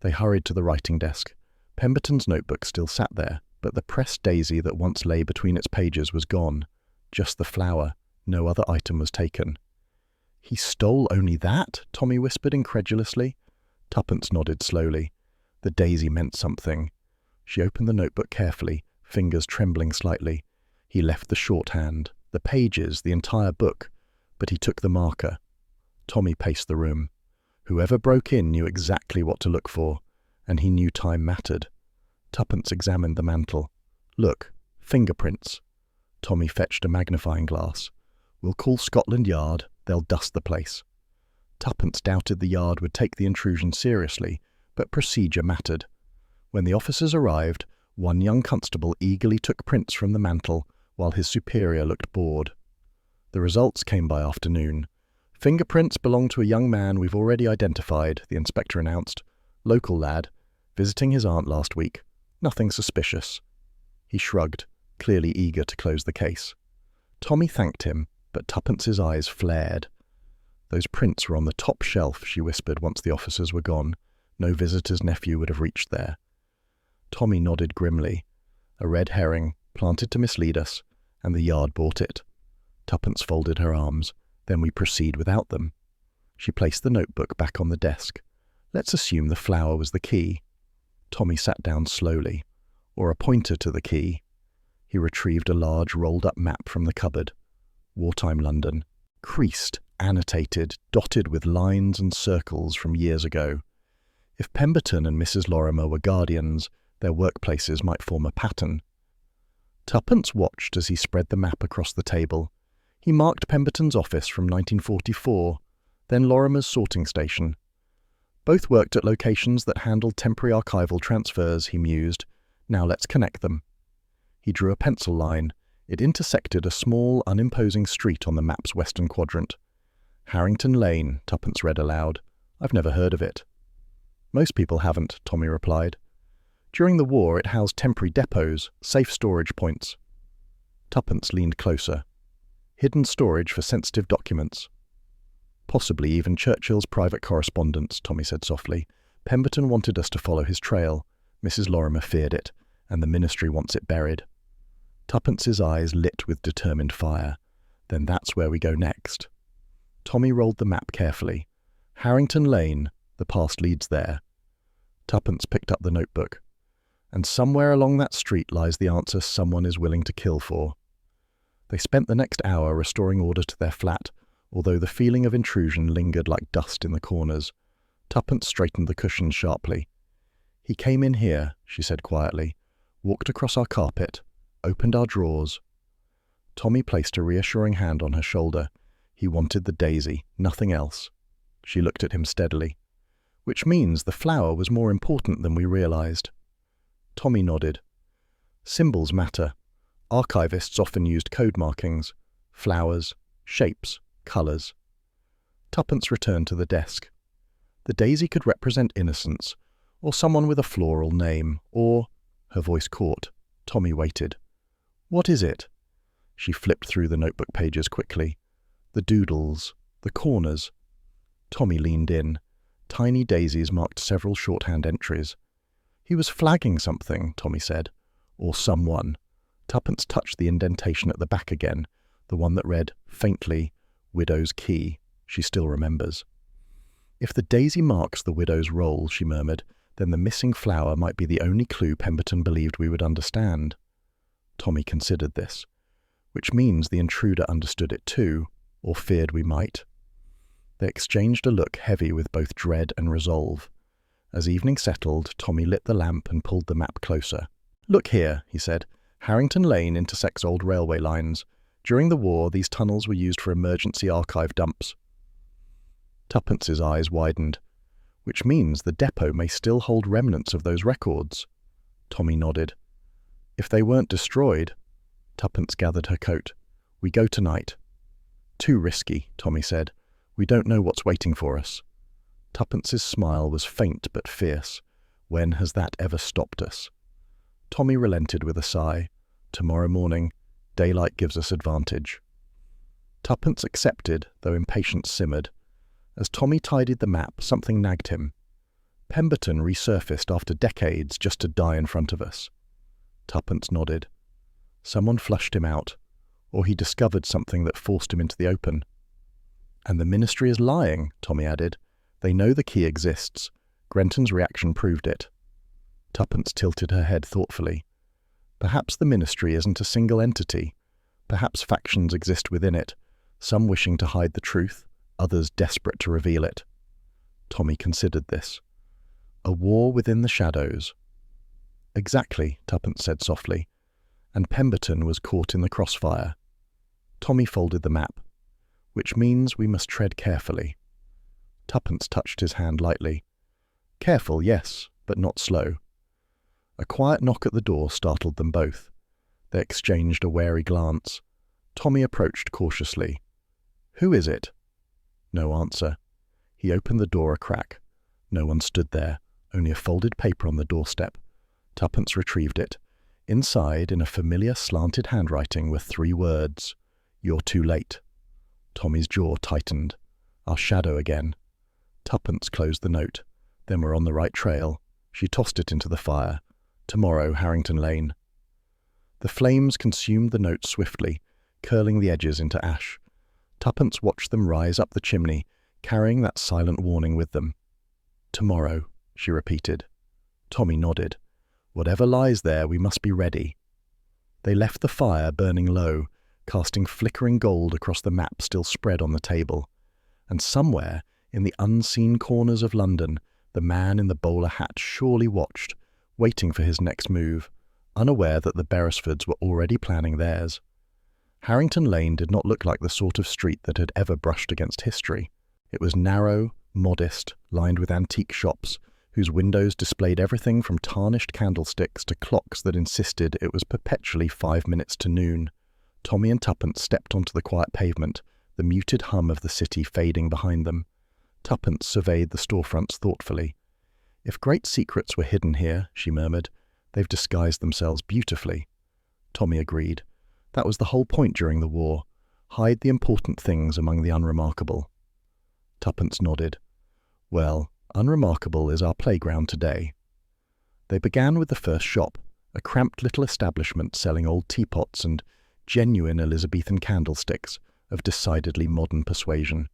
They hurried to the writing desk. Pemberton's notebook still sat there, but the pressed daisy that once lay between its pages was gone. Just the flower. No other item was taken. "He stole only that?" Tommy whispered incredulously. Tuppence nodded slowly. The daisy meant something. She opened the notebook carefully, fingers trembling slightly. He left the shorthand, the pages, the entire book, but he took the marker. Tommy paced the room. Whoever broke in knew exactly what to look for, and he knew time mattered. Tuppence examined the mantel. "Look, fingerprints." Tommy fetched a magnifying glass. "We'll call Scotland Yard. They'll dust the place." Tuppence doubted the Yard would take the intrusion seriously, but procedure mattered. When the officers arrived, one young constable eagerly took prints from the mantel, while his superior looked bored. The results came by afternoon. "Fingerprints belong to a young man we've already identified," the inspector announced. "Local lad, visiting his aunt last week. Nothing suspicious." He shrugged, clearly eager to close the case. Tommy thanked him, but Tuppence's eyes flared. "Those prints were on the top shelf," she whispered once the officers were gone. "No visitor's nephew would have reached there." Tommy nodded grimly. "A red herring, planted to mislead us, and the Yard bought it." Tuppence folded her arms. "Then we proceed without them." She placed the notebook back on the desk. "Let's assume the flower was the key." Tommy sat down slowly. "Or a pointer to the key." He retrieved a large rolled-up map from the cupboard. Wartime London. Creased, annotated, dotted with lines and circles from years ago. If Pemberton and Mrs. Lorimer were guardians, their workplaces might form a pattern. Tuppence watched as he spread the map across the table. He marked Pemberton's office from 1944, then Lorimer's sorting station. Both worked at locations that handled temporary archival transfers, he mused. Now let's connect them. He drew a pencil line. It intersected a small, unimposing street on the map's western quadrant. "Harrington Lane," Tuppence read aloud. "I've never heard of it." "Most people haven't," Tommy replied. "During the war, it housed temporary depots, safe storage points." Tuppence leaned closer. "Hidden storage for sensitive documents." "Possibly even Churchill's private correspondence," Tommy said softly. "Pemberton wanted us to follow his trail. Mrs. Lorimer feared it, and the ministry wants it buried." Tuppence's eyes lit with determined fire. "Then that's where we go next." Tommy rolled the map carefully. "Harrington Lane, the past leads there." Tuppence picked up the notebook. "And somewhere along that street lies the answer someone is willing to kill for." They spent the next hour restoring order to their flat, although the feeling of intrusion lingered like dust in the corners. Tuppence straightened the cushions sharply. "He came in here," she said quietly, "walked across our carpet, opened our drawers." Tommy placed a reassuring hand on her shoulder. He wanted the daisy, nothing else. She looked at him steadily. "Which means the flower was more important than we realized." Tommy nodded. "Symbols matter. Archivists often used code markings, flowers, shapes, colours." Tuppence returned to the desk. The daisy could represent innocence, or someone with a floral name, or— Her voice caught. Tommy waited. "What is it?" She flipped through the notebook pages quickly. The doodles, the corners. Tommy leaned in. Tiny daisies marked several shorthand entries. "He was flagging something," Tommy said. "Or someone." Tuppence touched the indentation at the back again, the one that read, faintly, "Widow's Key." She still remembers. "If the daisy marks the widow's role," she murmured, "then the missing flower might be the only clue Pemberton believed we would understand." Tommy considered this. Which means the intruder understood it too, or feared we might. They exchanged a look heavy with both dread and resolve. As evening settled, Tommy lit the lamp and pulled the map closer. "Look here," he said. "Harrington Lane intersects old railway lines. During the war, these tunnels were used for emergency archive dumps." Tuppence's eyes widened. "Which means the depot may still hold remnants of those records." Tommy nodded. "If they weren't destroyed." Tuppence gathered her coat. "We go tonight." "Too risky," Tommy said. We don't know what's waiting for us." Tuppence's smile was faint but fierce. "When has that ever stopped us?" Tommy relented with a sigh. "Tomorrow morning, daylight gives us advantage." Tuppence accepted, though impatience simmered. As Tommy tidied the map, something nagged him. Pemberton resurfaced after decades just to die in front of us. Tuppence nodded. Someone flushed him out, or he discovered something that forced him into the open. "And the Ministry is lying," Tommy added. "They know the key exists. Grenton's reaction proved it." Tuppence tilted her head thoughtfully. "Perhaps the Ministry isn't a single entity. Perhaps factions exist within it, some wishing to hide the truth, others desperate to reveal it." Tommy considered this. "A war within the shadows." "Exactly," Tuppence said softly. "And Pemberton was caught in the crossfire." Tommy folded the map. "Which means we must tread carefully." Tuppence touched his hand lightly. "Careful, yes, but not slow." A quiet knock at the door startled them both. They exchanged a wary glance. Tommy approached cautiously. "Who is it?" No answer. He opened the door a crack. No one stood there, only a folded paper on the doorstep. Tuppence retrieved it. Inside, in a familiar slanted handwriting, were 3 words. "You're too late." Tommy's jaw tightened. "Our shadow again." Tuppence closed the note. "Then we're on the right trail." She tossed it into the fire. "Tomorrow, Harrington Lane." The flames consumed the note swiftly, curling the edges into ash. Tuppence watched them rise up the chimney, carrying that silent warning with them. "Tomorrow," she repeated. Tommy nodded. "Whatever lies there, we must be ready." They left the fire burning low, casting flickering gold across the map still spread on the table. And somewhere, in the unseen corners of London, the man in the bowler hat surely watched, waiting for his next move, unaware that the Beresfords were already planning theirs. Harrington Lane did not look like the sort of street that had ever brushed against history. It was narrow, modest, lined with antique shops, whose windows displayed everything from tarnished candlesticks to clocks that insisted it was perpetually 5 minutes to noon. Tommy and Tuppence stepped onto the quiet pavement, the muted hum of the city fading behind them. Tuppence surveyed the storefronts thoughtfully. "If great secrets were hidden here," she murmured, "they've disguised themselves beautifully." Tommy agreed. That was the whole point during the war. Hide the important things among the unremarkable. Tuppence nodded. "Well, unremarkable is our playground today." They began with the first shop, a cramped little establishment selling old teapots and genuine Elizabethan candlesticks of decidedly modern persuasion.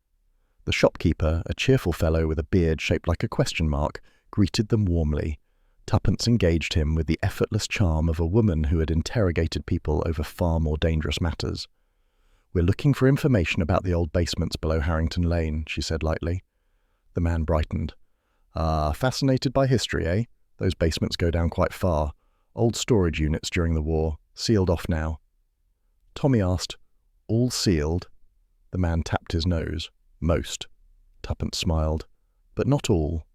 The shopkeeper, a cheerful fellow with a beard shaped like a question mark, greeted them warmly. Tuppence engaged him with the effortless charm of a woman who had interrogated people over far more dangerous matters. "We're looking for information about the old basements below Harrington Lane," she said lightly. The man brightened. "Ah, fascinated by history, eh? Those basements go down quite far. Old storage units during the war, sealed off now." Tommy asked, "All sealed?" The man tapped his nose. "Most." Tuppence smiled. "But not all."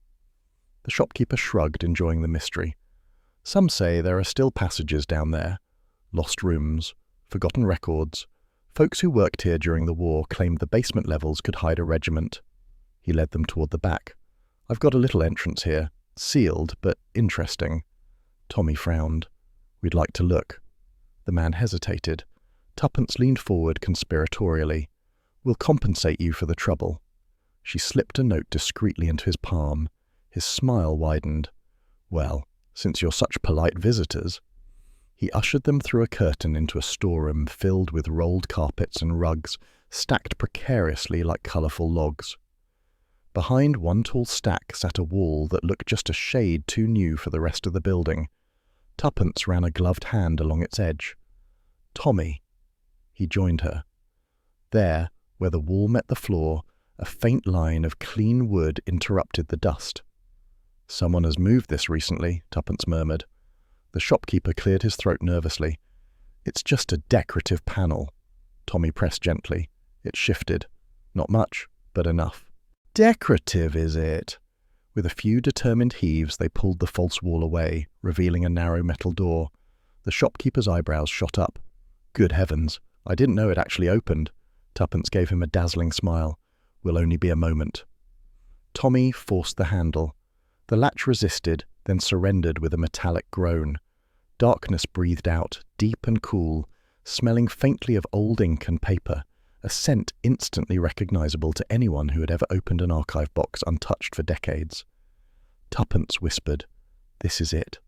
The shopkeeper shrugged, enjoying the mystery. "Some say there are still passages down there. Lost rooms, forgotten records. Folks who worked here during the war claimed the basement levels could hide a regiment." He led them toward the back. "I've got a little entrance here. Sealed, but interesting." Tommy frowned. "We'd like to look." The man hesitated. Tuppence leaned forward conspiratorially. "We'll compensate you for the trouble." She slipped a note discreetly into his palm. His smile widened. "Well, since you're such polite visitors." He ushered them through a curtain into a storeroom filled with rolled carpets and rugs, stacked precariously like colourful logs. Behind one tall stack sat a wall that looked just a shade too new for the rest of the building. Tuppence ran a gloved hand along its edge. "Tommy." He joined her. There, where the wall met the floor, a faint line of clean wood interrupted the dust. "Someone has moved this recently," Tuppence murmured. The shopkeeper cleared his throat nervously. "It's just a decorative panel." Tommy pressed gently. It shifted. Not much, but enough. "Decorative, is it?" With a few determined heaves, they pulled the false wall away, revealing a narrow metal door. The shopkeeper's eyebrows shot up. "Good heavens, I didn't know it actually opened." Tuppence gave him a dazzling smile. Will only be a moment. Tommy forced the handle. The latch resisted, then surrendered with a metallic groan. Darkness breathed out, deep and cool, smelling faintly of old ink and paper, a scent instantly recognizable to anyone who had ever opened an archive box untouched for decades. Tuppence whispered, "This is it."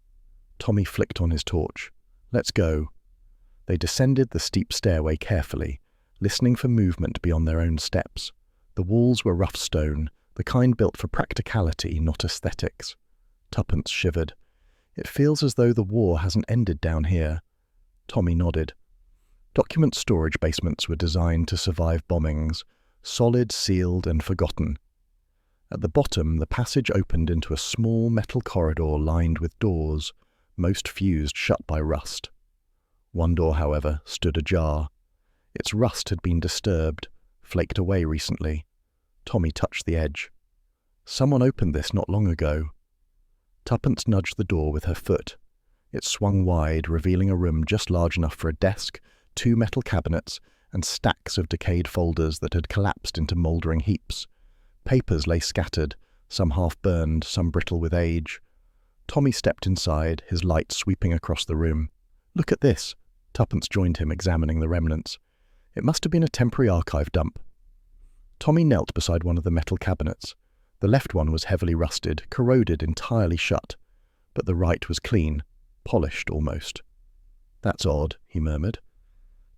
Tommy flicked on his torch. "Let's go." They descended the steep stairway carefully, listening for movement beyond their own steps. The walls were rough stone, the kind built for practicality, not aesthetics. Tuppence shivered. "It feels as though the war hasn't ended down here." Tommy nodded. Document storage basements were designed to survive bombings, solid, sealed, and forgotten. At the bottom, the passage opened into a small metal corridor lined with doors, most fused shut by rust. One door, however, stood ajar. Its rust had been disturbed, flaked away recently. Tommy touched the edge. "Someone opened this not long ago." Tuppence nudged the door with her foot. It swung wide, revealing a room just large enough for a desk, 2 metal cabinets, and stacks of decayed folders that had collapsed into mouldering heaps. Papers lay scattered, some half-burned, some brittle with age. Tommy stepped inside, his light sweeping across the room. "Look at this." Tuppence joined him, examining the remnants. It must have been a temporary archive dump. Tommy knelt beside one of the metal cabinets. The left one was heavily rusted, corroded, entirely shut, but the right was clean, polished almost. "That's odd," he murmured.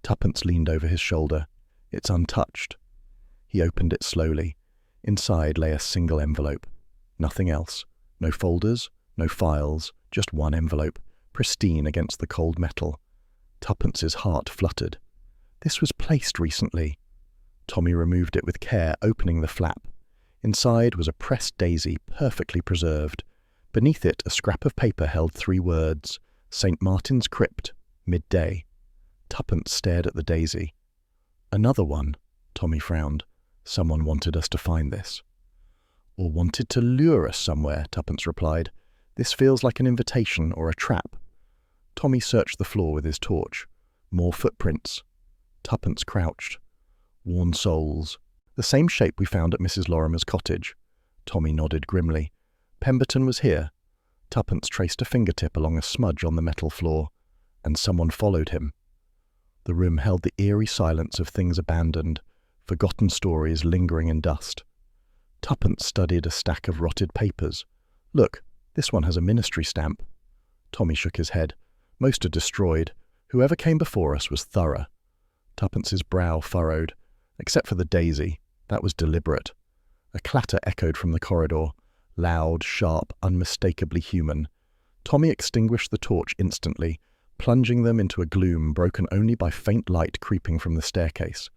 Tuppence leaned over his shoulder. "It's untouched." He opened it slowly. Inside lay a single envelope. Nothing else. No folders, no files, just one envelope, pristine against the cold metal. Tuppence's heart fluttered. This was placed recently. Tommy removed it with care, opening the flap. Inside was a pressed daisy, perfectly preserved. Beneath it, a scrap of paper held 3 words: St. Martin's Crypt, midday. Tuppence stared at the daisy. "Another one," Tommy frowned. "Someone wanted us to find this." "Or wanted to lure us somewhere," Tuppence replied. "This feels like an invitation or a trap." Tommy searched the floor with his torch. More footprints. Tuppence crouched. Worn soles. The same shape we found at Mrs. Lorimer's cottage. Tommy nodded grimly. Pemberton was here. Tuppence traced a fingertip along a smudge on the metal floor. And someone followed him. The room held the eerie silence of things abandoned, forgotten stories lingering in dust. Tuppence studied a stack of rotted papers. "Look, this one has a ministry stamp." Tommy shook his head. "Most are destroyed. Whoever came before us was thorough." Tuppence's brow furrowed. Except for the daisy. That was deliberate. A clatter echoed from the corridor. Loud, sharp, unmistakably human. Tommy extinguished the torch instantly, plunging them into a gloom broken only by faint light creeping from the staircase.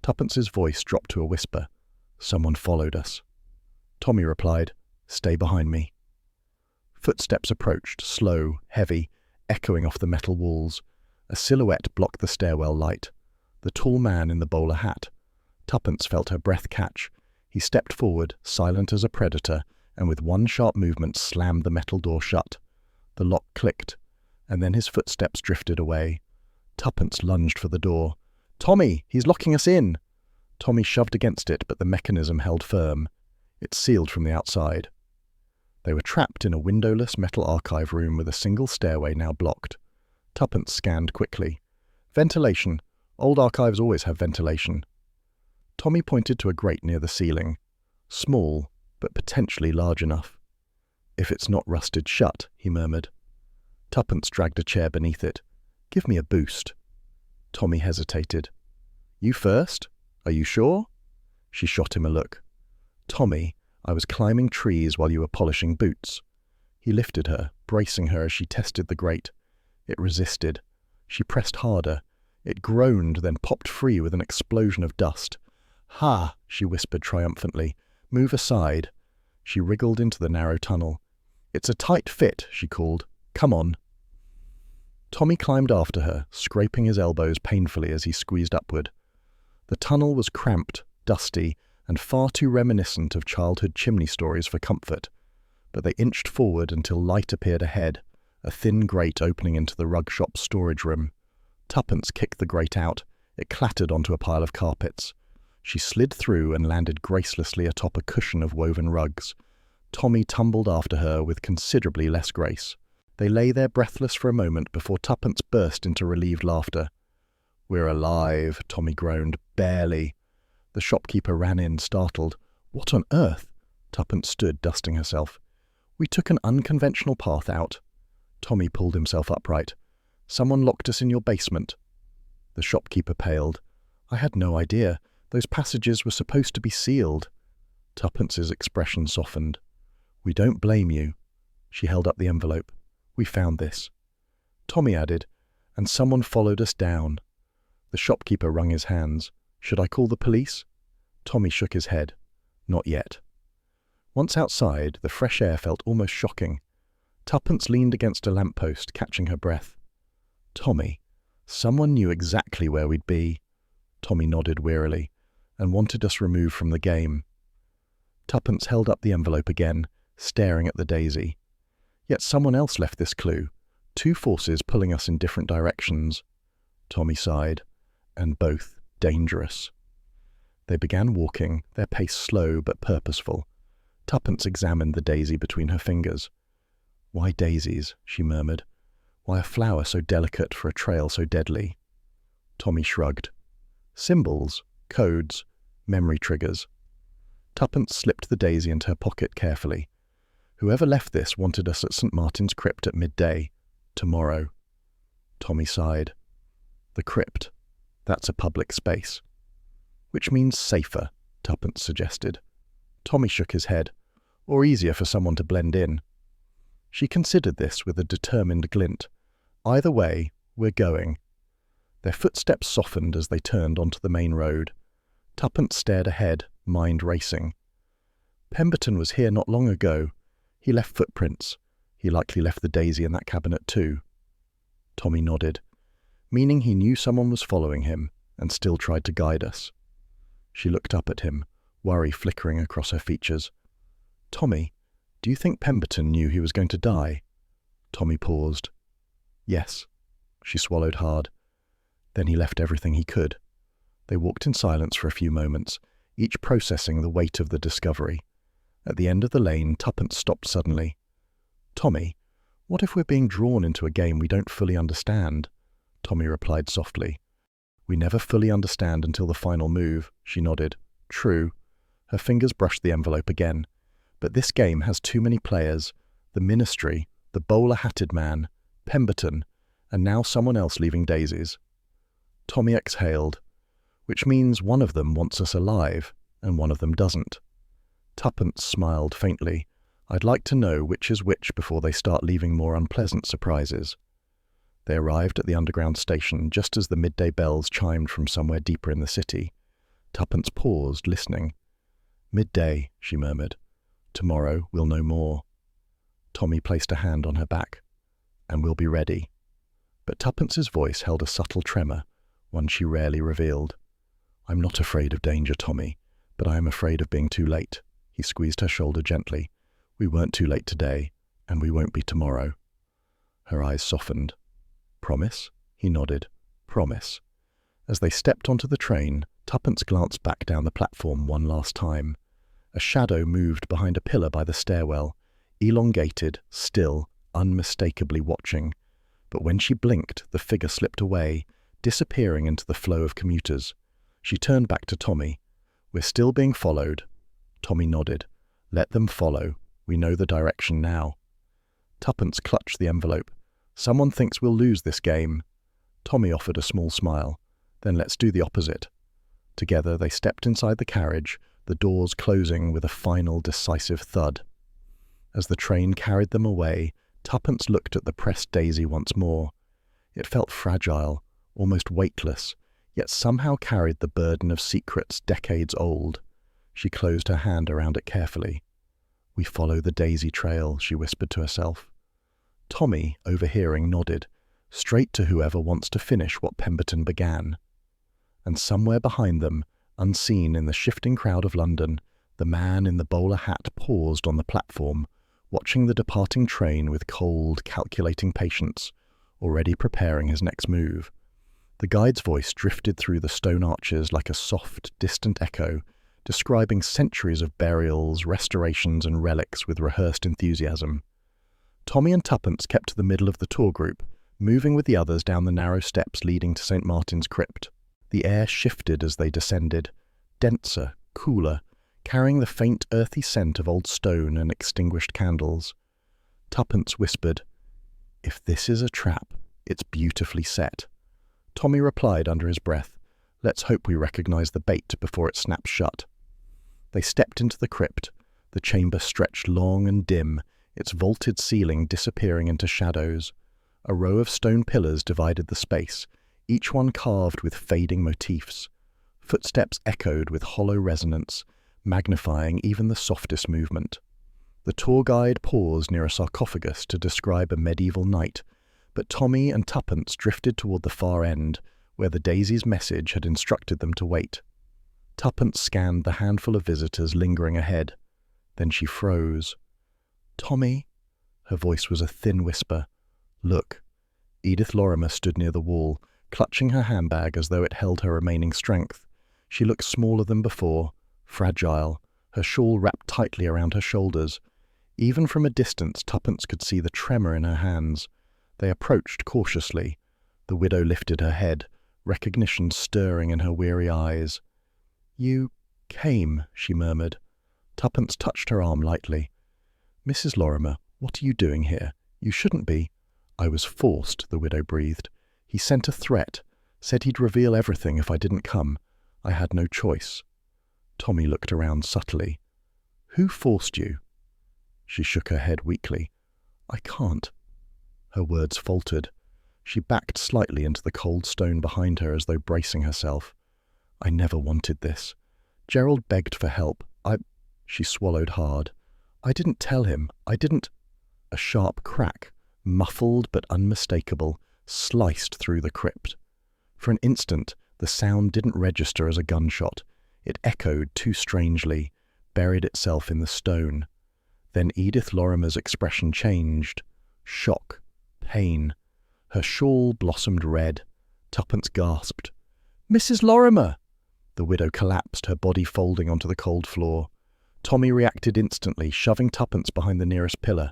Tuppence's voice dropped to a whisper. "Someone followed us." Tommy replied, "Stay behind me." Footsteps approached, slow, heavy, echoing off the metal walls. A silhouette blocked the stairwell light. The tall man in the bowler hat. Tuppence felt her breath catch. He stepped forward, silent as a predator, and with one sharp movement slammed the metal door shut. The lock clicked, and then his footsteps drifted away. Tuppence lunged for the door. "Tommy, he's locking us in!" Tommy shoved against it, but the mechanism held firm. It sealed from the outside. They were trapped in a windowless metal archive room with a single stairway now blocked. Tuppence scanned quickly. "Ventilation. Old archives always have ventilation." Tommy pointed to a grate near the ceiling. Small, but potentially large enough. "If it's not rusted shut," he murmured. Tuppence dragged a chair beneath it. "Give me a boost." Tommy hesitated. "You first? Are you sure?" She shot him a look. "Tommy, I was climbing trees while you were polishing boots." He lifted her, bracing her as she tested the grate. It resisted. She pressed harder. It groaned, then popped free with an explosion of dust. "Ha!" she whispered triumphantly. "Move aside." She wriggled into the narrow tunnel. "It's a tight fit," she called. "Come on." Tommy climbed after her, scraping his elbows painfully as he squeezed upward. The tunnel was cramped, dusty, and far too reminiscent of childhood chimney stories for comfort. But they inched forward until light appeared ahead, a thin grate opening into the rug shop's storage room. Tuppence kicked the grate out. It clattered onto a pile of carpets. She slid through and landed gracelessly atop a cushion of woven rugs. Tommy tumbled after her with considerably less grace. They lay there breathless for a moment before Tuppence burst into relieved laughter. "We're alive," Tommy groaned. "Barely." The shopkeeper ran in, startled. "What on earth?" Tuppence stood, dusting herself. "We took an unconventional path out." Tommy pulled himself upright. "Someone locked us in your basement." The shopkeeper paled. "I had no idea. Those passages were supposed to be sealed." Tuppence's expression softened. "We don't blame you." She held up the envelope. "We found this." Tommy added, "And someone followed us down." The shopkeeper wrung his hands. "Should I call the police?" Tommy shook his head. "Not yet." Once outside, the fresh air felt almost shocking. Tuppence leaned against a lamppost, catching her breath. "Tommy, someone knew exactly where we'd be." Tommy nodded wearily, "and wanted us removed from the game." Tuppence held up the envelope again, staring at the daisy. "Yet someone else left this clue. Two forces pulling us in different directions." Tommy sighed. "And both dangerous." They began walking, their pace slow but purposeful. Tuppence examined the daisy between her fingers. "Why daisies?" she murmured. "Why a flower so delicate for a trail so deadly?" Tommy shrugged. "Symbols, codes, memory triggers." Tuppence slipped the daisy into her pocket carefully. "Whoever left this wanted us at St. Martin's Crypt at midday. Tomorrow." Tommy sighed. "The crypt. That's a public space." "Which means safer," Tuppence suggested. Tommy shook his head. "Or easier for someone to blend in." She considered this with a determined glint. "Either way, we're going." Their footsteps softened as they turned onto the main road. Tuppence stared ahead, mind racing. "Pemberton was here not long ago. He left footprints. He likely left the daisy in that cabinet too." Tommy nodded. "Meaning he knew someone was following him and still tried to guide us." She looked up at him, worry flickering across her features. "Tommy, do you think Pemberton knew he was going to die?" Tommy paused. "Yes." She swallowed hard. "Then he left everything he could." They walked in silence for a few moments, each processing the weight of the discovery. At the end of the lane, Tuppence stopped suddenly. "Tommy, what if we're being drawn into a game we don't fully understand?" Tommy replied softly. "We never fully understand until the final move," she nodded. "True." Her fingers brushed the envelope again. "But this game has too many players. The Ministry, the bowler-hatted man, Pemberton, and now someone else leaving daisies." Tommy exhaled. "Which means one of them wants us alive, and one of them doesn't." Tuppence smiled faintly. "I'd like to know which is which before they start leaving more unpleasant surprises." They arrived at the underground station just as the midday bells chimed from somewhere deeper in the city. Tuppence paused, listening. "Midday," she murmured. "Tomorrow we'll know more." Tommy placed a hand on her back. "And we'll be ready." But Tuppence's voice held a subtle tremor, one she rarely revealed. "I'm not afraid of danger, Tommy, but I am afraid of being too late." He squeezed her shoulder gently. "We weren't too late today, and we won't be tomorrow." Her eyes softened. "Promise?" He nodded. "Promise." As they stepped onto the train, Tuppence glanced back down the platform one last time. A shadow moved behind a pillar by the stairwell, elongated, still, unmistakably watching. But when she blinked, the figure slipped away, disappearing into the flow of commuters. She turned back to Tommy. "We're still being followed." Tommy nodded. "Let them follow. We know the direction now." Tuppence clutched the envelope. "Someone thinks we'll lose this game." Tommy offered a small smile. "Then let's do the opposite." Together they stepped inside the carriage, the doors closing with a final decisive thud. As the train carried them away, Tuppence looked at the pressed daisy once more. It felt fragile, almost weightless, yet somehow carried the burden of secrets decades old. She closed her hand around it carefully. "We follow the daisy trail," she whispered to herself. Tommy, overhearing, nodded. "Straight to whoever wants to finish what Pemberton began." And somewhere behind them, unseen in the shifting crowd of London, the man in the bowler hat paused on the platform, watching the departing train with cold, calculating patience, already preparing his next move. The guide's voice drifted through the stone arches like a soft, distant echo, describing centuries of burials, restorations, and relics with rehearsed enthusiasm. Tommy and Tuppence kept to the middle of the tour group, moving with the others down the narrow steps leading to St. Martin's crypt. The air shifted as they descended, denser, cooler, carrying the faint earthy scent of old stone and extinguished candles. Tuppence whispered, "If this is a trap, it's beautifully set." Tommy replied under his breath, "Let's hope we recognize the bait before it snaps shut." They stepped into the crypt. The chamber stretched long and dim, its vaulted ceiling disappearing into shadows. A row of stone pillars divided the space, each one carved with fading motifs. Footsteps echoed with hollow resonance, magnifying even the softest movement. The tour guide paused near a sarcophagus to describe a medieval knight, but Tommy and Tuppence drifted toward the far end, where the Daisy's message had instructed them to wait. Tuppence scanned the handful of visitors lingering ahead. Then she froze. "Tommy?" Her voice was a thin whisper. "Look." Edith Lorimer stood near the wall, clutching her handbag as though it held her remaining strength. She looked smaller than before, fragile, her shawl wrapped tightly around her shoulders. Even from a distance, Tuppence could see the tremor in her hands. They approached cautiously. The widow lifted her head, recognition stirring in her weary eyes. "You came," she murmured. Tuppence touched her arm lightly. "Mrs. Lorimer, what are you doing here? You shouldn't be." "I was forced," the widow breathed. "He sent a threat, said he'd reveal everything if I didn't come. I had no choice." Tommy looked around subtly. "Who forced you?" She shook her head weakly. "I can't." Her words faltered. She backed slightly into the cold stone behind her as though bracing herself. "I never wanted this. Gerald begged for help. She swallowed hard. "I didn't tell him. I didn't—" A sharp crack, muffled but unmistakable, sliced through the crypt. For an instant, the sound didn't register as a gunshot. It echoed too strangely, buried itself in the stone. Then Edith Lorimer's expression changed. Shock, pain. Her shawl blossomed red. Tuppence gasped. "Mrs. Lorimer!" The widow collapsed, her body folding onto the cold floor. Tommy reacted instantly, shoving Tuppence behind the nearest pillar.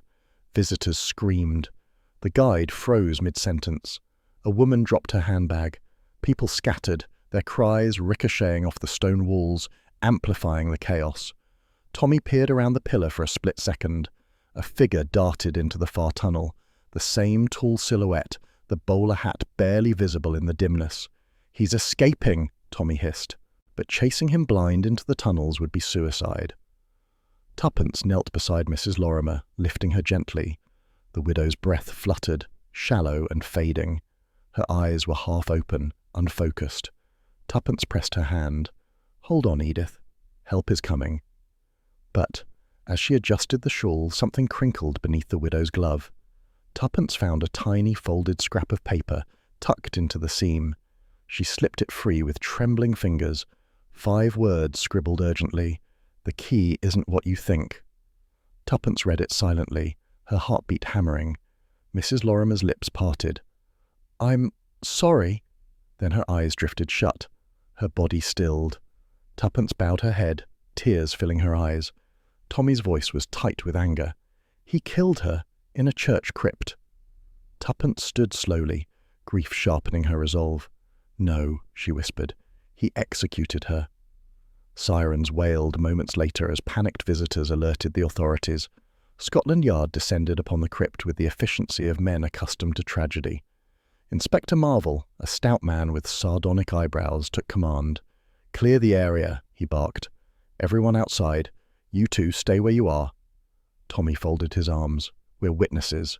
Visitors screamed. The guide froze mid-sentence. A woman dropped her handbag. People scattered, their cries ricocheting off the stone walls, amplifying the chaos. Tommy peered around the pillar for a split second. A figure darted into the far tunnel, the same tall silhouette, the bowler hat barely visible in the dimness. "He's escaping," Tommy hissed. But chasing him blind into the tunnels would be suicide. Tuppence knelt beside Mrs. Lorimer, lifting her gently. The widow's breath fluttered, shallow and fading. Her eyes were half open, unfocused. Tuppence pressed her hand. "Hold on, Edith. Help is coming." But, as she adjusted the shawl, something crinkled beneath the widow's glove. Tuppence found a tiny folded scrap of paper tucked into the seam. She slipped it free with trembling fingers. 5 words scribbled urgently. "The key isn't what you think." Tuppence read it silently, her heartbeat hammering. Mrs. Lorimer's lips parted. "I'm sorry." Then her eyes drifted shut. Her body stilled. Tuppence bowed her head, tears filling her eyes. Tommy's voice was tight with anger. "He killed her in a church crypt." Tuppence stood slowly, grief sharpening her resolve. "No," she whispered. "He executed her." Sirens wailed moments later as panicked visitors alerted the authorities. Scotland Yard descended upon the crypt with the efficiency of men accustomed to tragedy. Inspector Marvel, a stout man with sardonic eyebrows, took command. "Clear the area," he barked. "Everyone outside. You two stay where you are." Tommy folded his arms. "We're witnesses."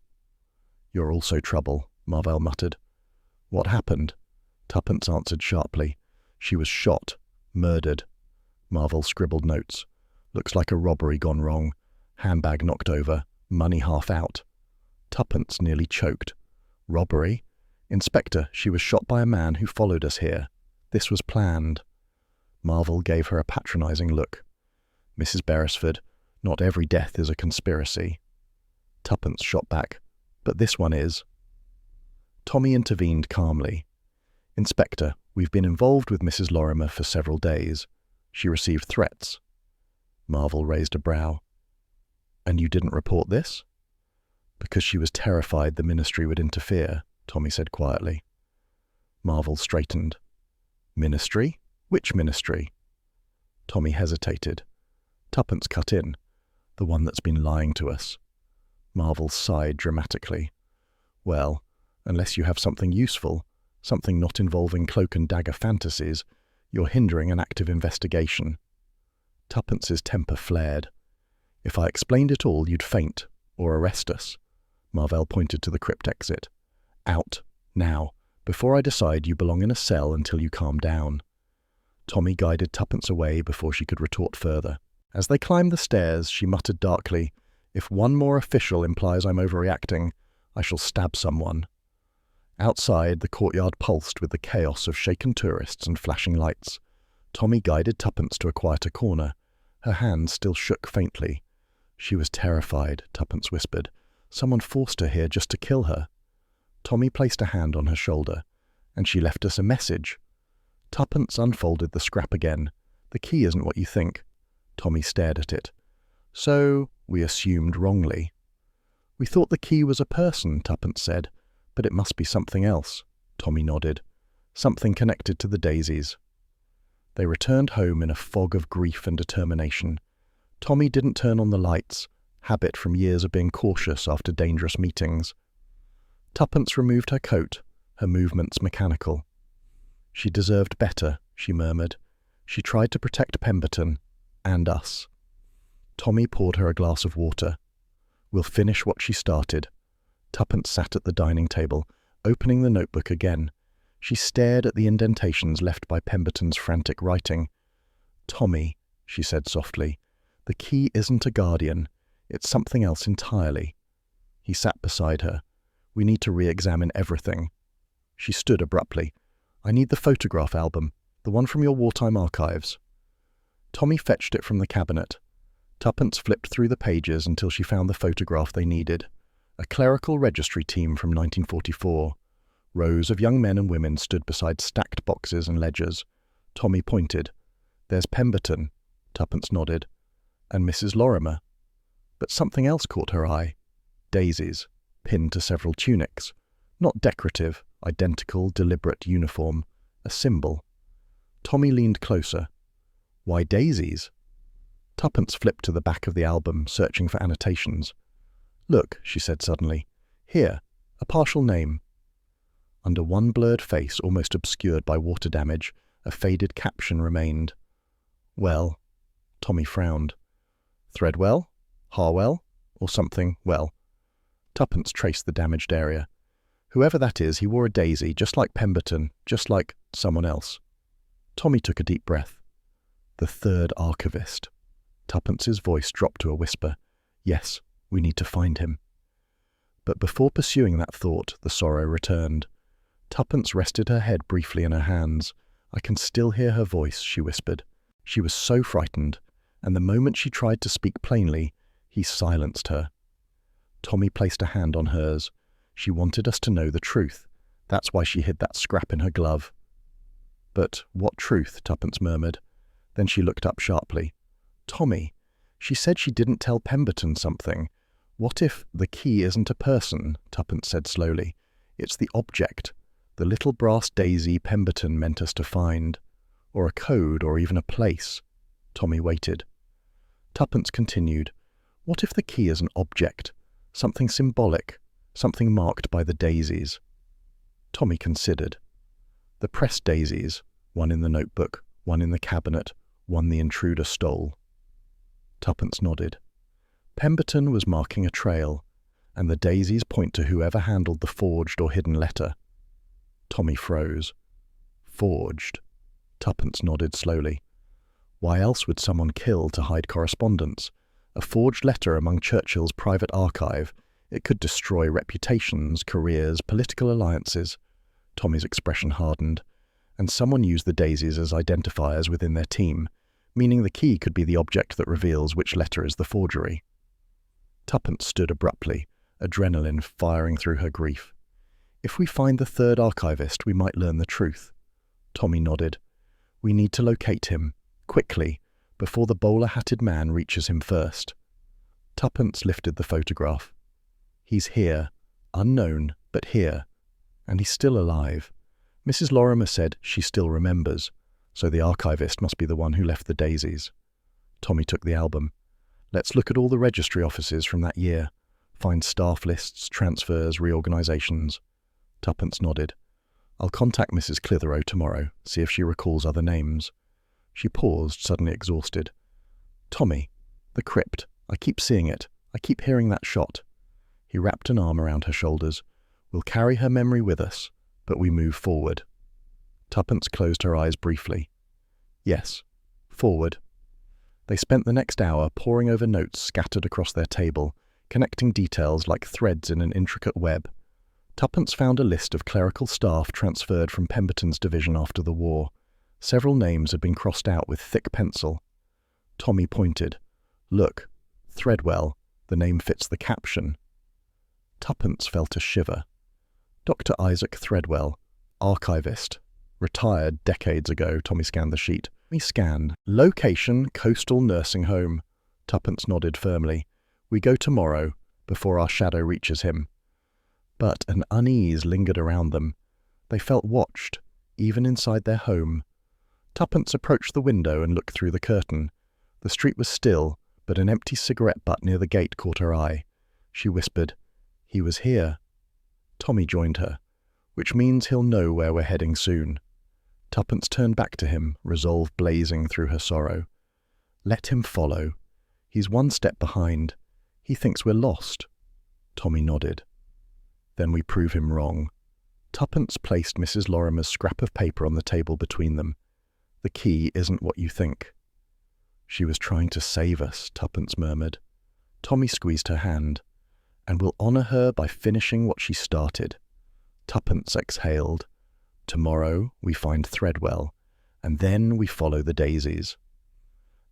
"You're also trouble," Marvel muttered. "What happened?" Tuppence answered sharply. "She was shot. Murdered." Marvel scribbled notes. "Looks like a robbery gone wrong. Handbag knocked over. Money half out." Tuppence nearly choked. "Robbery? Inspector, she was shot by a man who followed us here. This was planned." Marvel gave her a patronizing look. "Mrs. Beresford, not every death is a conspiracy." Tuppence shot back. "But this one is." Tommy intervened calmly. "Inspector, we've been involved with Mrs. Lorimer for several days. She received threats." Marvel raised a brow. "And you didn't report this?" "Because she was terrified the ministry would interfere," Tommy said quietly. Marvel straightened. "Ministry? Which ministry?" Tommy hesitated. "Tuppence cut in. The one that's been lying to us." Marvel sighed dramatically. "Well, unless you have something useful, something not involving cloak and dagger fantasies, you're hindering an active investigation." Tuppence's temper flared. "If I explained it all, you'd faint, or arrest us." Marvell pointed to the crypt exit. "Out, now, before I decide you belong in a cell until you calm down." Tommy guided Tuppence away before she could retort further. As they climbed the stairs, she muttered darkly, "If one more official implies I'm overreacting, I shall stab someone." Outside, the courtyard pulsed with the chaos of shaken tourists and flashing lights. Tommy guided Tuppence to a quieter corner. Her hand still shook faintly. "She was terrified," Tuppence whispered. "Someone forced her here just to kill her." Tommy placed a hand on her shoulder. "And she left us a message." Tuppence unfolded the scrap again. "The key isn't what you think." Tommy stared at it. "So, we assumed wrongly." "We thought the key was a person," Tuppence said. "But it must be something else." Tommy nodded. "Something connected to the daisies." They returned home in a fog of grief and determination. Tommy didn't turn on the lights, habit from years of being cautious after dangerous meetings. Tuppence removed her coat, her movements mechanical. "She deserved better," she murmured. "She tried to protect Pemberton, and us." Tommy poured her a glass of water. "We'll finish what she started." Tuppence sat at the dining table, opening the notebook again. She stared at the indentations left by Pemberton's frantic writing. "Tommy," she said softly, "the key isn't a guardian. It's something else entirely." He sat beside her. "We need to re-examine everything." She stood abruptly. "I need the photograph album, the one from your wartime archives." Tommy fetched it from the cabinet. Tuppence flipped through the pages until she found the photograph they needed. A clerical registry team from 1944. Rows of young men and women stood beside stacked boxes and ledgers. Tommy pointed. "There's Pemberton," Tuppence nodded, "and Mrs. Lorimer." But something else caught her eye. Daisies, pinned to several tunics. Not decorative, identical, deliberate uniform. A symbol. Tommy leaned closer. "Why daisies?" Tuppence flipped to the back of the album, searching for annotations. "Look," she said suddenly. "Here, a partial name." Under one blurred face, almost obscured by water damage, a faded caption remained. "Well," Tommy frowned. "Threadwell? Harwell? Or something, well." Tuppence traced the damaged area. "Whoever that is, he wore a daisy, just like Pemberton, just like someone else." Tommy took a deep breath. "The third archivist." Tuppence's voice dropped to a whisper. "Yes, we need to find him." But before pursuing that thought, the sorrow returned. Tuppence rested her head briefly in her hands. "I can still hear her voice," she whispered. She was so frightened, and the moment she tried to speak plainly, he silenced her. Tommy placed a hand on hers. "She wanted us to know the truth. That's why she hid that scrap in her glove." "But what truth?" Tuppence murmured. Then she looked up sharply. "Tommy, she said she didn't tell Pemberton something. What if the key isn't a person?" Tuppence said slowly. "It's the object, the little brass daisy Pemberton meant us to find. Or a code, or even a place." Tommy waited. Tuppence continued. "What if the key is an object, something symbolic, something marked by the daisies?" Tommy considered. The pressed daisies, one in the notebook, one in the cabinet, one the intruder stole. Tuppence nodded. Pemberton was marking a trail, and the daisies point to whoever handled the forged or hidden letter. Tommy froze. "Forged?" Tuppence nodded slowly. "Why else would someone kill to hide correspondence? A forged letter among Churchill's private archive. It could destroy reputations, careers, political alliances." Tommy's expression hardened. "And someone used the daisies as identifiers within their team, meaning the key could be the object that reveals which letter is the forgery." Tuppence stood abruptly, adrenaline firing through her grief. If we find the third archivist, we might learn the truth. Tommy nodded. We need to locate him, quickly, before the bowler-hatted man reaches him first. Tuppence lifted the photograph. He's here, unknown, but here. And he's still alive. Mrs. Lorimer said she still remembers, so the archivist must be the one who left the daisies. Tommy took the album. Let's look at all the registry offices from that year. Find staff lists, transfers, reorganisations. Tuppence nodded. I'll contact Mrs. Clitheroe tomorrow, see if she recalls other names. She paused, suddenly exhausted. Tommy, the crypt. I keep seeing it. I keep hearing that shot. He wrapped an arm around her shoulders. We'll carry her memory with us, but we move forward. Tuppence closed her eyes briefly. Yes, forward. They spent the next hour poring over notes scattered across their table, connecting details like threads in an intricate web. Tuppence found a list of clerical staff transferred from Pemberton's division after the war. Several names had been crossed out with thick pencil. Tommy pointed. Look, Threadwell. The name fits the caption. Tuppence felt a shiver. Dr. Isaac Threadwell, archivist. Retired decades ago. Tommy scanned the sheet. He scanned. Location, Coastal Nursing Home. Tuppence nodded firmly. We go tomorrow, before our shadow reaches him. But an unease lingered around them. They felt watched, even inside their home. Tuppence approached the window and looked through the curtain. The street was still, but an empty cigarette butt near the gate caught her eye. She whispered, "He was here." Tommy joined her. "Which means he'll know where we're heading soon." Tuppence turned back to him, resolve blazing through her sorrow. "Let him follow. He's one step behind. He thinks we're lost." Tommy nodded. "Then we prove him wrong." Tuppence placed Mrs. Lorimer's scrap of paper on the table between them. "The key isn't what you think." "She was trying to save us," Tuppence murmured. Tommy squeezed her hand. "And we'll honour her by finishing what she started." Tuppence exhaled. "Tomorrow we find Threadwell, and then we follow the daisies."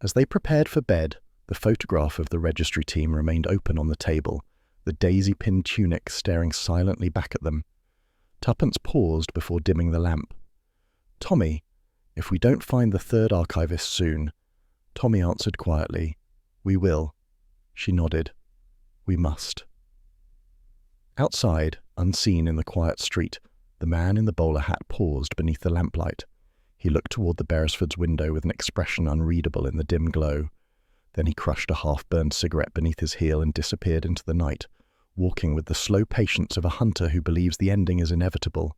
As they prepared for bed, the photograph of the registry team remained open on the table, the daisy-pinned tunic staring silently back at them. Tuppence paused before dimming the lamp. "Tommy, if we don't find the third archivist soon," Tommy answered quietly, "We will." She nodded. "We must." Outside, unseen in the quiet street, the man in the bowler hat paused beneath the lamplight. He looked toward the Beresfords' window with an expression unreadable in the dim glow. Then he crushed a half-burned cigarette beneath his heel and disappeared into the night, walking with the slow patience of a hunter who believes the ending is inevitable.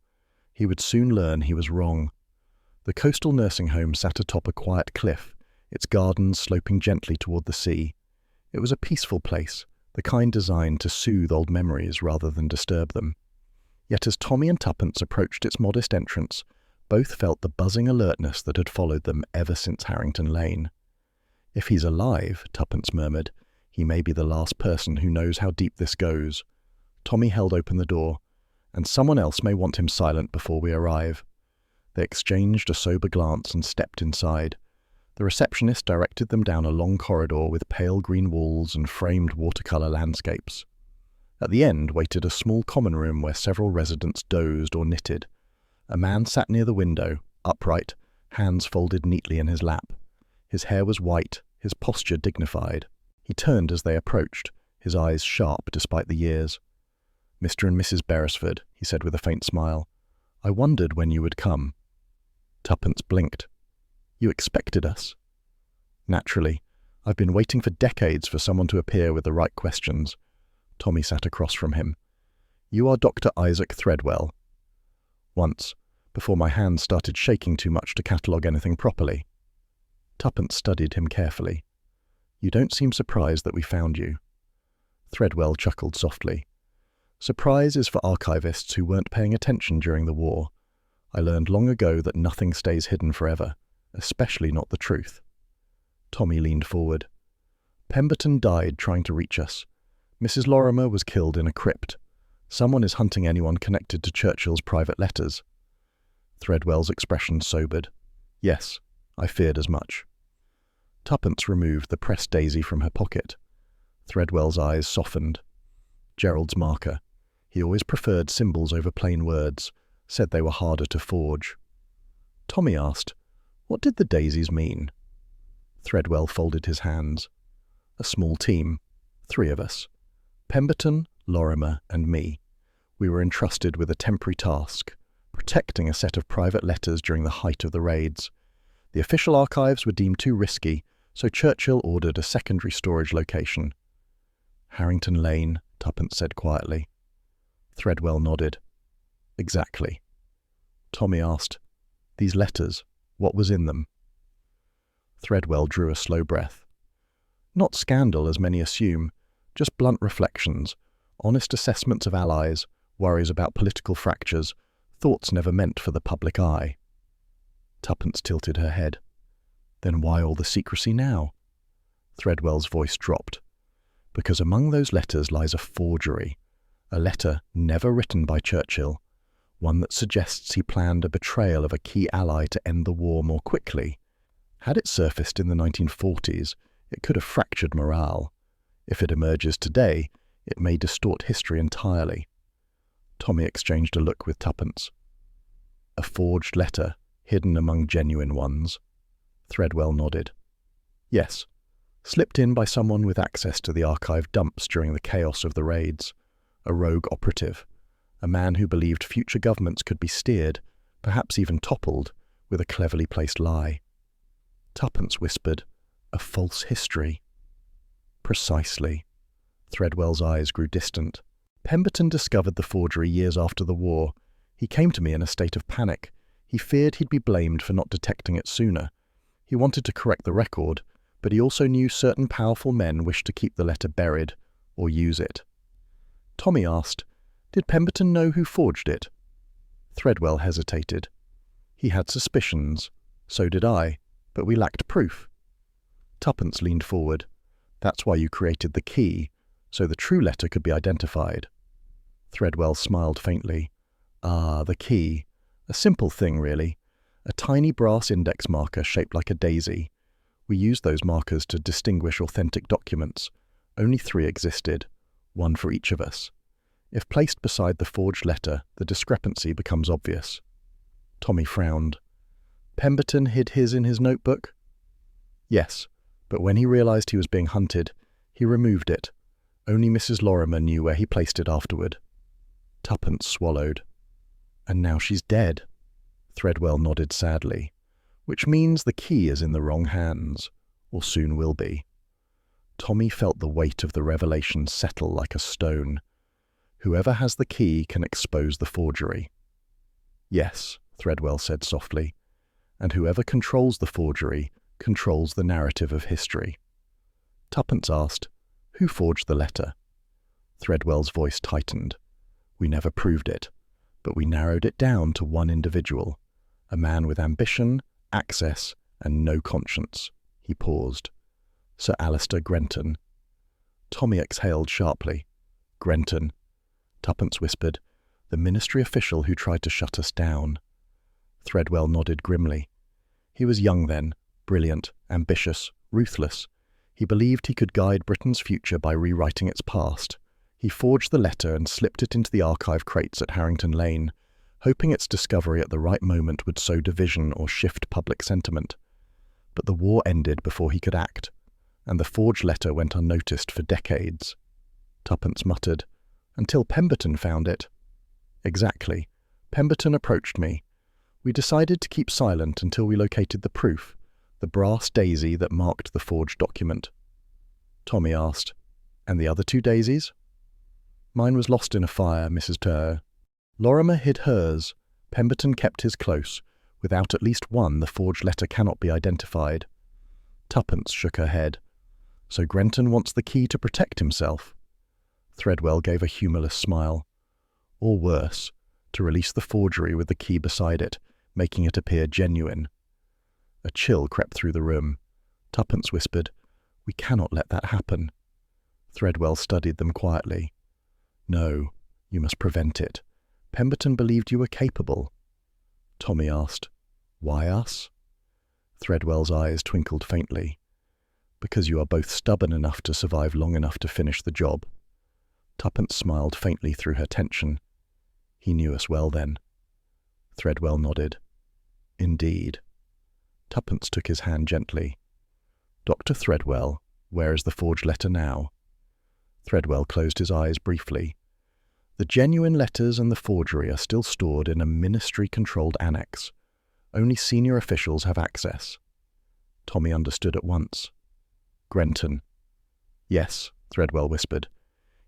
He would soon learn he was wrong. The coastal nursing home sat atop a quiet cliff, its gardens sloping gently toward the sea. It was a peaceful place, the kind designed to soothe old memories rather than disturb them. Yet as Tommy and Tuppence approached its modest entrance, both felt the buzzing alertness that had followed them ever since Harrington Lane. "If he's alive," Tuppence murmured, "he may be the last person who knows how deep this goes." Tommy held open the door. "And someone else may want him silent before we arrive." They exchanged a sober glance and stepped inside. The receptionist directed them down a long corridor with pale green walls and framed watercolour landscapes. At the end waited a small common room where several residents dozed or knitted. A man sat near the window, upright, hands folded neatly in his lap. His hair was white, his posture dignified. He turned as they approached, his eyes sharp despite the years. "Mr. and Mrs. Beresford," he said with a faint smile. "I wondered when you would come." Tuppence blinked. "You expected us?" "Naturally. I've been waiting for decades for someone to appear with the right questions." Tommy sat across from him. "You are Dr. Isaac Threadwell." "Once, before my hands started shaking too much to catalogue anything properly." Tuppence studied him carefully. "You don't seem surprised that we found you." Threadwell chuckled softly. "Surprise is for archivists who weren't paying attention during the war. I learned long ago that nothing stays hidden forever, especially not the truth." Tommy leaned forward. "Pemberton died trying to reach us. Mrs. Lorimer was killed in a crypt. Someone is hunting anyone connected to Churchill's private letters." Threadwell's expression sobered. "Yes, I feared as much." Tuppence removed the pressed daisy from her pocket. Threadwell's eyes softened. "Gerald's marker. He always preferred symbols over plain words, said they were harder to forge. Tommy asked, "What did the daisies mean?" Threadwell folded his hands. "A small team, 3 of us. Pemberton, Lorimer, and me. We were entrusted with a temporary task, protecting a set of private letters during the height of the raids. The official archives were deemed too risky, so Churchill ordered a secondary storage location." "Harrington Lane," Tuppence said quietly. Threadwell nodded. "Exactly." Tommy asked, "These letters, what was in them?" Threadwell drew a slow breath. "Not scandal, as many assume, just blunt reflections, honest assessments of allies, worries about political fractures, thoughts never meant for the public eye." Tuppence tilted her head. "Then why all the secrecy now?" Threadwell's voice dropped. "Because among those letters lies a forgery, a letter never written by Churchill, one that suggests he planned a betrayal of a key ally to end the war more quickly. Had it surfaced in the 1940s, it could have fractured morale. If it emerges today, it may distort history entirely." Tommy exchanged a look with Tuppence. "A forged letter, hidden among genuine ones?" Threadwell nodded. "Yes, slipped in by someone with access to the archive dumps during the chaos of the raids. A rogue operative, a man who believed future governments could be steered, perhaps even toppled, with a cleverly placed lie." Tuppence whispered, "A false history." "Precisely." Threadwell's eyes grew distant. "Pemberton discovered the forgery years after the war. He came to me in a state of panic. He feared he'd be blamed for not detecting it sooner. He wanted to correct the record, but he also knew certain powerful men wished to keep the letter buried, or use it." Tommy asked, "Did Pemberton know who forged it?" Threadwell hesitated. "He had suspicions. So did I, but we lacked proof." Tuppence leaned forward. "That's why you created the key, so the true letter could be identified." Threadwell smiled faintly. "Ah, the key. A simple thing, really. A tiny brass index marker shaped like a daisy. We used those markers to distinguish authentic documents. Only 3 existed, one for each of us. If placed beside the forged letter, the discrepancy becomes obvious." Tommy frowned. "Pemberton hid his in his notebook?" "Yes, but when he realized he was being hunted, he removed it. Only Mrs. Lorimer knew where he placed it afterward." Tuppence swallowed. "And now she's dead." Threadwell nodded sadly. "Which means the key is in the wrong hands, or soon will be." Tommy felt the weight of the revelation settle like a stone. Whoever has the key can expose the forgery. "Yes," Threadwell said softly, "and whoever controls the forgery controls the narrative of history." Tuppence asked, "Who forged the letter?" Threadwell's voice tightened. "We never proved it, but we narrowed it down to one individual, a man with ambition, access, and no conscience." He paused. "Sir Alistair Grenton." Tommy exhaled sharply. "Grenton." Tuppence whispered, "The ministry official who tried to shut us down." Threadwell nodded grimly. "He was young then, brilliant, ambitious, ruthless. He believed he could guide Britain's future by rewriting its past. He forged the letter and slipped it into the archive crates at Harrington Lane, hoping its discovery at the right moment would sow division or shift public sentiment. But the war ended before he could act, and the forged letter went unnoticed for decades." Tuppence muttered, "Until Pemberton found it." "Exactly. Pemberton approached me. We decided to keep silent until we located the proof, the brass daisy that marked the forged document." Tommy asked, "And the other 2 daisies?" "Mine was lost in a fire, Mrs. Turr. Lorimer hid hers. Pemberton kept his close. Without at least one, the forged letter cannot be identified." Tuppence shook her head. "So Grenton wants the key to protect himself?" Threadwell gave a humourless smile. "Or worse, to release the forgery with the key beside it, making it appear genuine." A chill crept through the room. Tuppence whispered, "We cannot let that happen." Threadwell studied them quietly. "No, you must prevent it. Pemberton believed you were capable." Tommy asked, "Why us?" Threadwell's eyes twinkled faintly. "Because you are both stubborn enough to survive long enough to finish the job." Tuppence smiled faintly through her tension. He knew us well then. Threadwell nodded. Indeed. Tuppence took his hand gently. Dr. Threadwell, where is the forged letter now? Threadwell closed his eyes briefly. The genuine letters and the forgery are still stored in a ministry-controlled annex. Only senior officials have access. Tommy understood at once. Grenton. Yes, Threadwell whispered.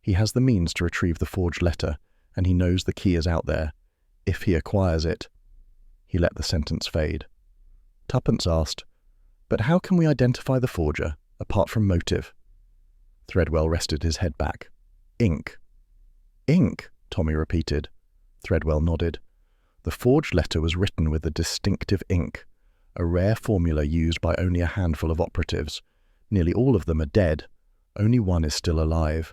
He has the means to retrieve the forged letter, and he knows the key is out there. If he acquires it. He let the sentence fade. Tuppence asked, But how can we identify the forger, apart from motive? Threadwell rested his head back. Ink. Ink, Tommy repeated. Threadwell nodded. The forged letter was written with a distinctive ink, a rare formula used by only a handful of operatives. Nearly all of them are dead. Only one is still alive.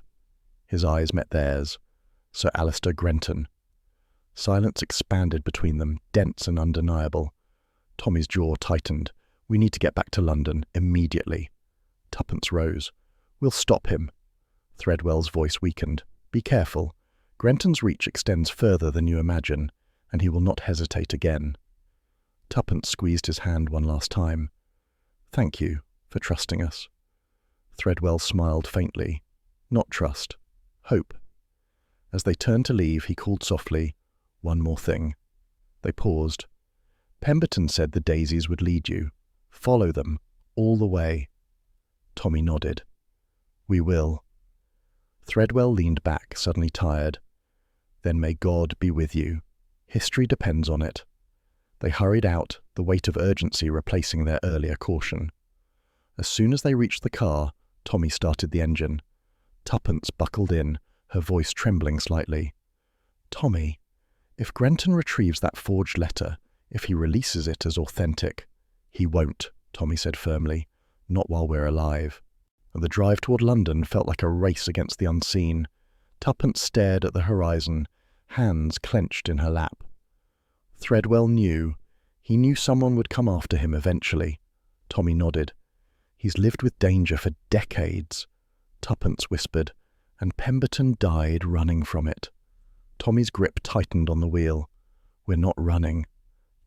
His eyes met theirs. Sir Alistair Grenton. Silence expanded between them, dense and undeniable. Tommy's jaw tightened. We need to get back to London, immediately. Tuppence rose. We'll stop him. Threadwell's voice weakened. Be careful. Grenton's reach extends further than you imagine, and he will not hesitate again. Tuppence squeezed his hand one last time. Thank you for trusting us. Threadwell smiled faintly. Not trust. Hope. As they turned to leave, he called softly, One more thing. They paused. Pemberton said the daisies would lead you. Follow them, all the way. Tommy nodded. We will. Threadwell leaned back, suddenly tired. Then may God be with you. History depends on it. They hurried out, the weight of urgency replacing their earlier caution. As soon as they reached the car, Tommy started the engine. Tuppence buckled in, her voice trembling slightly. Tommy, if Grenton retrieves that forged letter, if he releases it as authentic— He won't, Tommy said firmly. Not while we're alive. The drive toward London felt like a race against the unseen. Tuppence stared at the horizon, hands clenched in her lap. Threadwell knew. He knew someone would come after him eventually. Tommy nodded. He's lived with danger for decades. Tuppence whispered, and Pemberton died running from it. Tommy's grip tightened on the wheel. We're not running.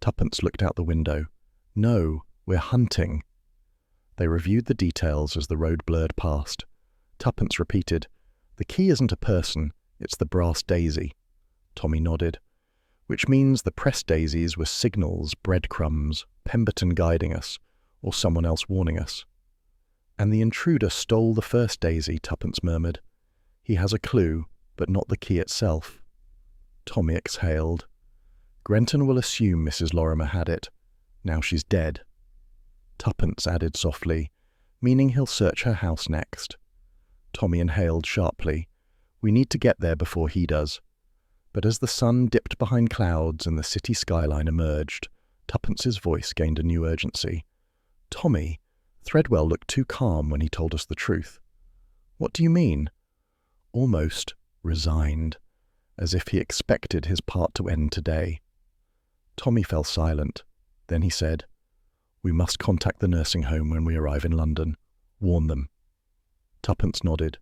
Tuppence looked out the window. No, we're hunting. They reviewed the details as the road blurred past. Tuppence repeated, The key isn't a person, it's the brass daisy. Tommy nodded. Which means the pressed daisies were signals, breadcrumbs, Pemberton guiding us, or someone else warning us. And the intruder stole the first daisy, Tuppence murmured. He has a clue, but not the key itself. Tommy exhaled. Grenton will assume Mrs. Lorimer had it. Now she's dead. Tuppence added softly, meaning he'll search her house next. Tommy inhaled sharply. We need to get there before he does. But as the sun dipped behind clouds and the city skyline emerged, Tuppence's voice gained a new urgency. Tommy, Threadwell looked too calm when he told us the truth. What do you mean? Almost resigned, as if he expected his part to end today. Tommy fell silent. Then he said, We must contact the nursing home when we arrive in London. Warn them. Tuppence nodded.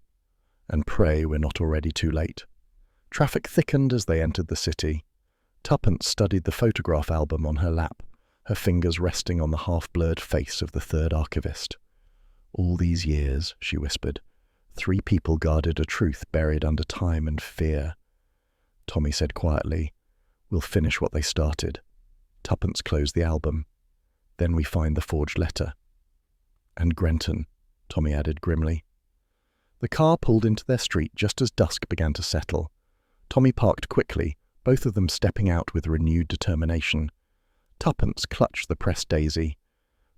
And pray we're not already too late. Traffic thickened as they entered the city. Tuppence studied the photograph album on her lap, her fingers resting on the half-blurred face of the third archivist. All these years, she whispered, 3 people guarded a truth buried under time and fear. Tommy said quietly, We'll finish what they started. Tuppence closed the album. Then we find the forged letter. And Grenton, Tommy added grimly. The car pulled into their street just as dusk began to settle. Tommy parked quickly, both of them stepping out with renewed determination. Tuppence clutched the pressed daisy.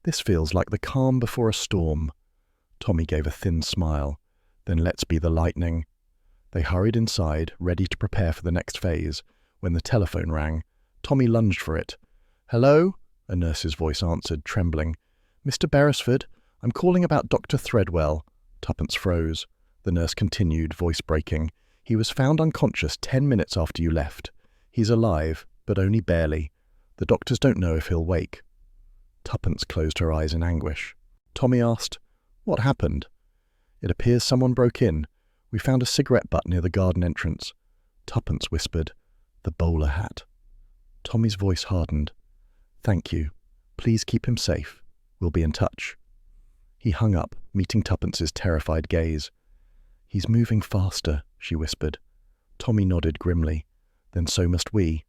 This feels like the calm before a storm. Tommy gave a thin smile. Then let's be the lightning. They hurried inside, ready to prepare for the next phase. When the telephone rang, Tommy lunged for it. Hello? A nurse's voice answered, trembling. Mr. Beresford, I'm calling about Dr. Threadwell. Tuppence froze. The nurse continued, voice breaking. He was found unconscious 10 minutes after you left. He's alive, but only barely. The doctors don't know if he'll wake. Tuppence closed her eyes in anguish. Tommy asked, What happened? It appears someone broke in. We found a cigarette butt near the garden entrance. Tuppence whispered, "The bowler hat." Tommy's voice hardened. "Thank you. Please keep him safe. We'll be in touch." He hung up, meeting Tuppence's terrified gaze. "He's moving faster," she whispered. Tommy nodded grimly. "Then so must we."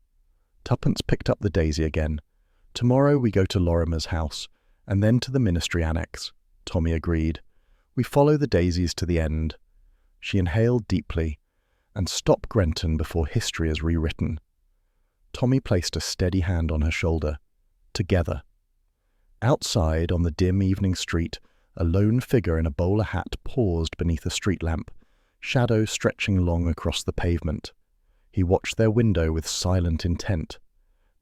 Tuppence picked up the daisy again. "Tomorrow we go to Lorimer's house, and then to the ministry annex." Tommy agreed. "We follow the daisies to the end." She inhaled deeply. "And stop Grenton before history is rewritten." Tommy placed a steady hand on her shoulder. Together. Outside, on the dim evening street, a lone figure in a bowler hat paused beneath a street lamp, shadow stretching long across the pavement. He watched their window with silent intent.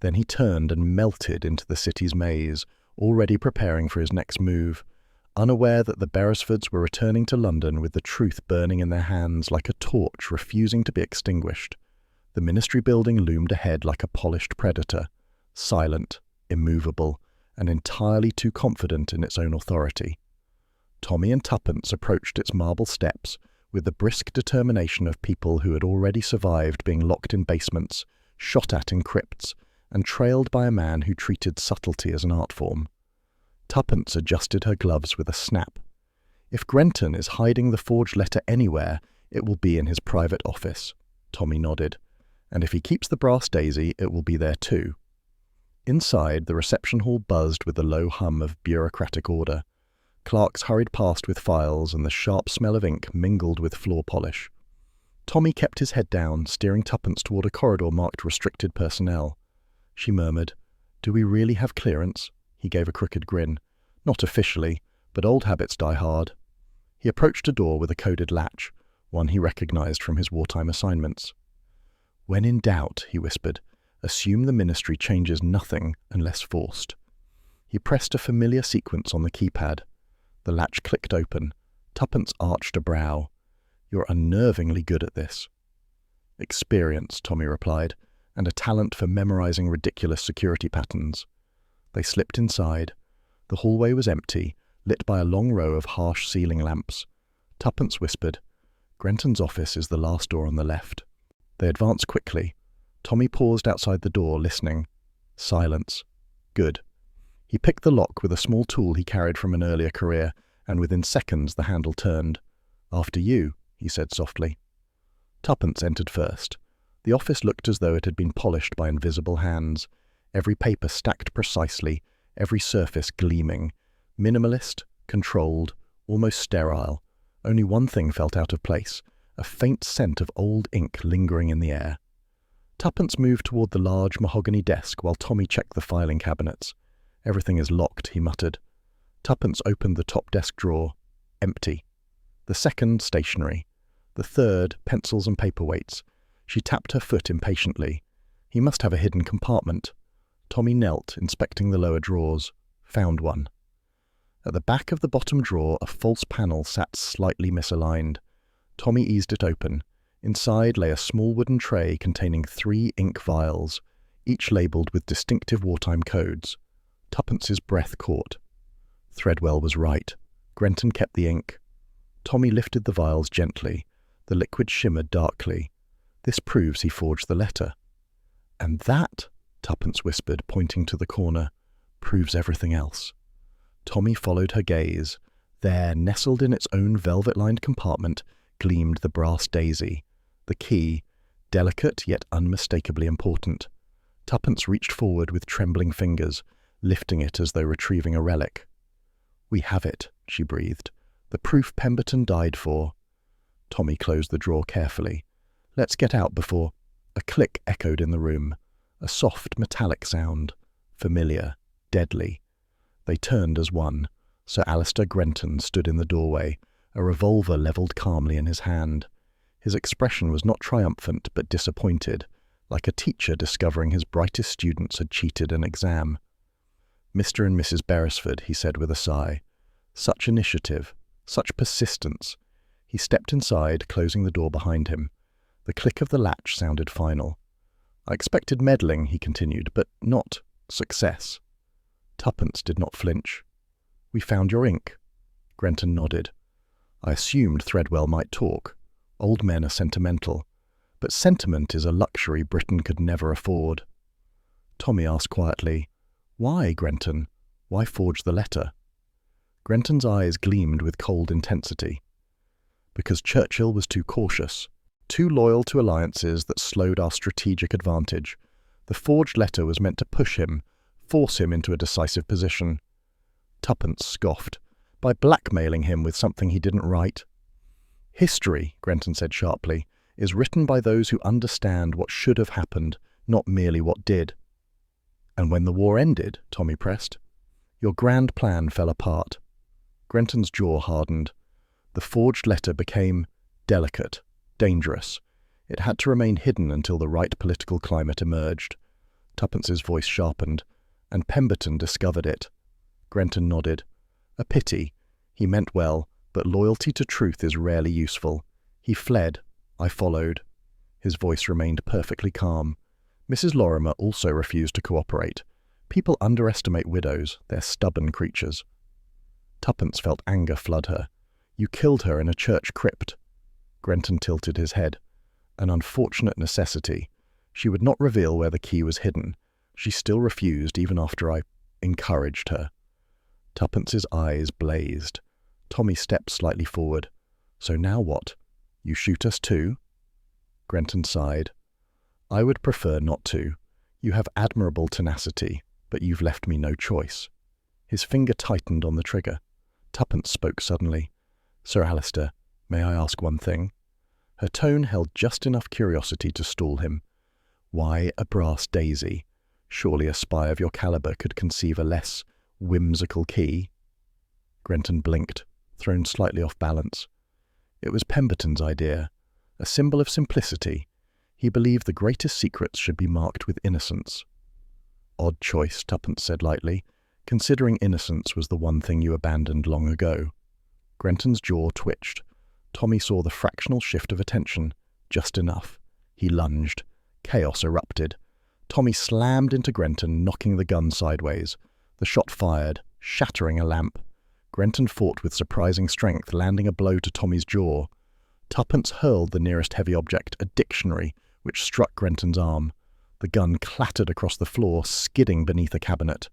Then he turned and melted into the city's maze, already preparing for his next move, unaware that the Beresfords were returning to London with the truth burning in their hands like a torch refusing to be extinguished. The ministry building loomed ahead like a polished predator, silent, immovable, and entirely too confident in its own authority. Tommy and Tuppence approached its marble steps with the brisk determination of people who had already survived being locked in basements, shot at in crypts, and trailed by a man who treated subtlety as an art form. Tuppence adjusted her gloves with a snap. "If Grenton is hiding the forged letter anywhere, it will be in his private office." Tommy nodded. "And if he keeps the brass daisy, it will be there too." Inside, the reception hall buzzed with the low hum of bureaucratic order. Clerks hurried past with files, and the sharp smell of ink mingled with floor polish. Tommy kept his head down, steering Tuppence toward a corridor marked restricted personnel. She murmured, "Do we really have clearance?" He gave a crooked grin. "Not officially, but old habits die hard." He approached a door with a coded latch, one he recognized from his wartime assignments. "When in doubt," he whispered, "assume the ministry changes nothing unless forced." He pressed a familiar sequence on the keypad. The latch clicked open. Tuppence arched a brow. "You're unnervingly good at this." "Experience," Tommy replied, "and a talent for memorizing ridiculous security patterns." They slipped inside. The hallway was empty, lit by a long row of harsh ceiling lamps. Tuppence whispered, "Grenton's office is the last door on the left." They advanced quickly. Tommy paused outside the door, listening. Silence. Good. He picked the lock with a small tool he carried from an earlier career, and within seconds the handle turned. "After you," he said softly. Tuppence entered first. The office looked as though it had been polished by invisible hands, every paper stacked precisely, every surface gleaming. Minimalist, controlled, almost sterile. Only one thing felt out of place, a faint scent of old ink lingering in the air. Tuppence moved toward the large mahogany desk while Tommy checked the filing cabinets. "Everything is locked," he muttered. Tuppence opened the top desk drawer. Empty. The second, stationary. The third, pencils and paperweights. She tapped her foot impatiently. He must have a hidden compartment. Tommy knelt, inspecting the lower drawers. Found one. At the back of the bottom drawer, a false panel sat slightly misaligned. Tommy eased it open. Inside lay a small wooden tray containing 3 ink vials, each labelled with distinctive wartime codes. Tuppence's breath caught. Threadwell was right. Grenton kept the ink. Tommy lifted the vials gently. The liquid shimmered darkly. "This proves he forged the letter." "And that," Tuppence whispered, pointing to the corner, "proves everything else." Tommy followed her gaze. There, nestled in its own velvet-lined compartment, gleamed the brass daisy. The key, delicate yet unmistakably important. Tuppence reached forward with trembling fingers, lifting it as though retrieving a relic. "We have it," she breathed. "The proof Pemberton died for." Tommy closed the drawer carefully. "Let's get out before—" A click echoed in the room. A soft, metallic sound. Familiar. Deadly. They turned as one. Sir Alistair Grenton stood in the doorway, a revolver levelled calmly in his hand. His expression was not triumphant, but disappointed, like a teacher discovering his brightest students had cheated an exam. "Mr. and Mrs. Beresford," he said with a sigh. "Such initiative, such persistence." He stepped inside, closing the door behind him. The click of the latch sounded final. "I expected meddling," he continued, "but not success." Tuppence did not flinch. "We found your ink." Grenton nodded. "I assumed Threadwell might talk. Old men are sentimental, but sentiment is a luxury Britain could never afford. Tommy asked quietly, "Why, Grenton? Why forge the letter?" Grenton's eyes gleamed with cold intensity. Because Churchill was too cautious, too loyal to alliances that slowed our strategic advantage. The forged letter was meant to push him, force him into a decisive position. Tuppence scoffed, by blackmailing him with something he didn't write. "History," Grenton said sharply, "is written by those who understand what should have happened, not merely what did." "And when the war ended," Tommy pressed, "your grand plan fell apart." Grenton's jaw hardened. The forged letter became delicate, dangerous. It had to remain hidden until the right political climate emerged. Tuppence's voice sharpened, and Pemberton discovered it. Grenton nodded. "A pity. He meant well, but loyalty to truth is rarely useful. He fled. I followed." His voice remained perfectly calm. Mrs. Lorimer also refused to cooperate. People underestimate widows. They're stubborn creatures. Tuppence felt anger flood her. "You killed her in a church crypt." Grenton tilted his head. "An unfortunate necessity. She would not reveal where the key was hidden. She still refused even after I encouraged her." Tuppence's eyes blazed. Tommy stepped slightly forward. "So now what? You shoot us too?" Grenton sighed. "I would prefer not to. You have admirable tenacity, but you've left me no choice." His finger tightened on the trigger. Tuppence spoke suddenly. "Sir Alistair, may I ask one thing?" Her tone held just enough curiosity to stall him. "Why a brass daisy? Surely a spy of your caliber could conceive a less whimsical key." Grenton blinked, thrown slightly off balance. "It was Pemberton's idea, a symbol of simplicity. He believed the greatest secrets should be marked with innocence." "Odd choice," Tuppence said lightly, "considering innocence was the one thing you abandoned long ago." Grenton's jaw twitched. Tommy saw the fractional shift of attention, just enough. He lunged. Chaos erupted. Tommy slammed into Grenton, knocking the gun sideways. The shot fired, shattering a lamp. Grenton fought with surprising strength, landing a blow to Tommy's jaw. Tuppence hurled the nearest heavy object, a dictionary, which struck Grenton's arm. The gun clattered across the floor, skidding beneath a cabinet.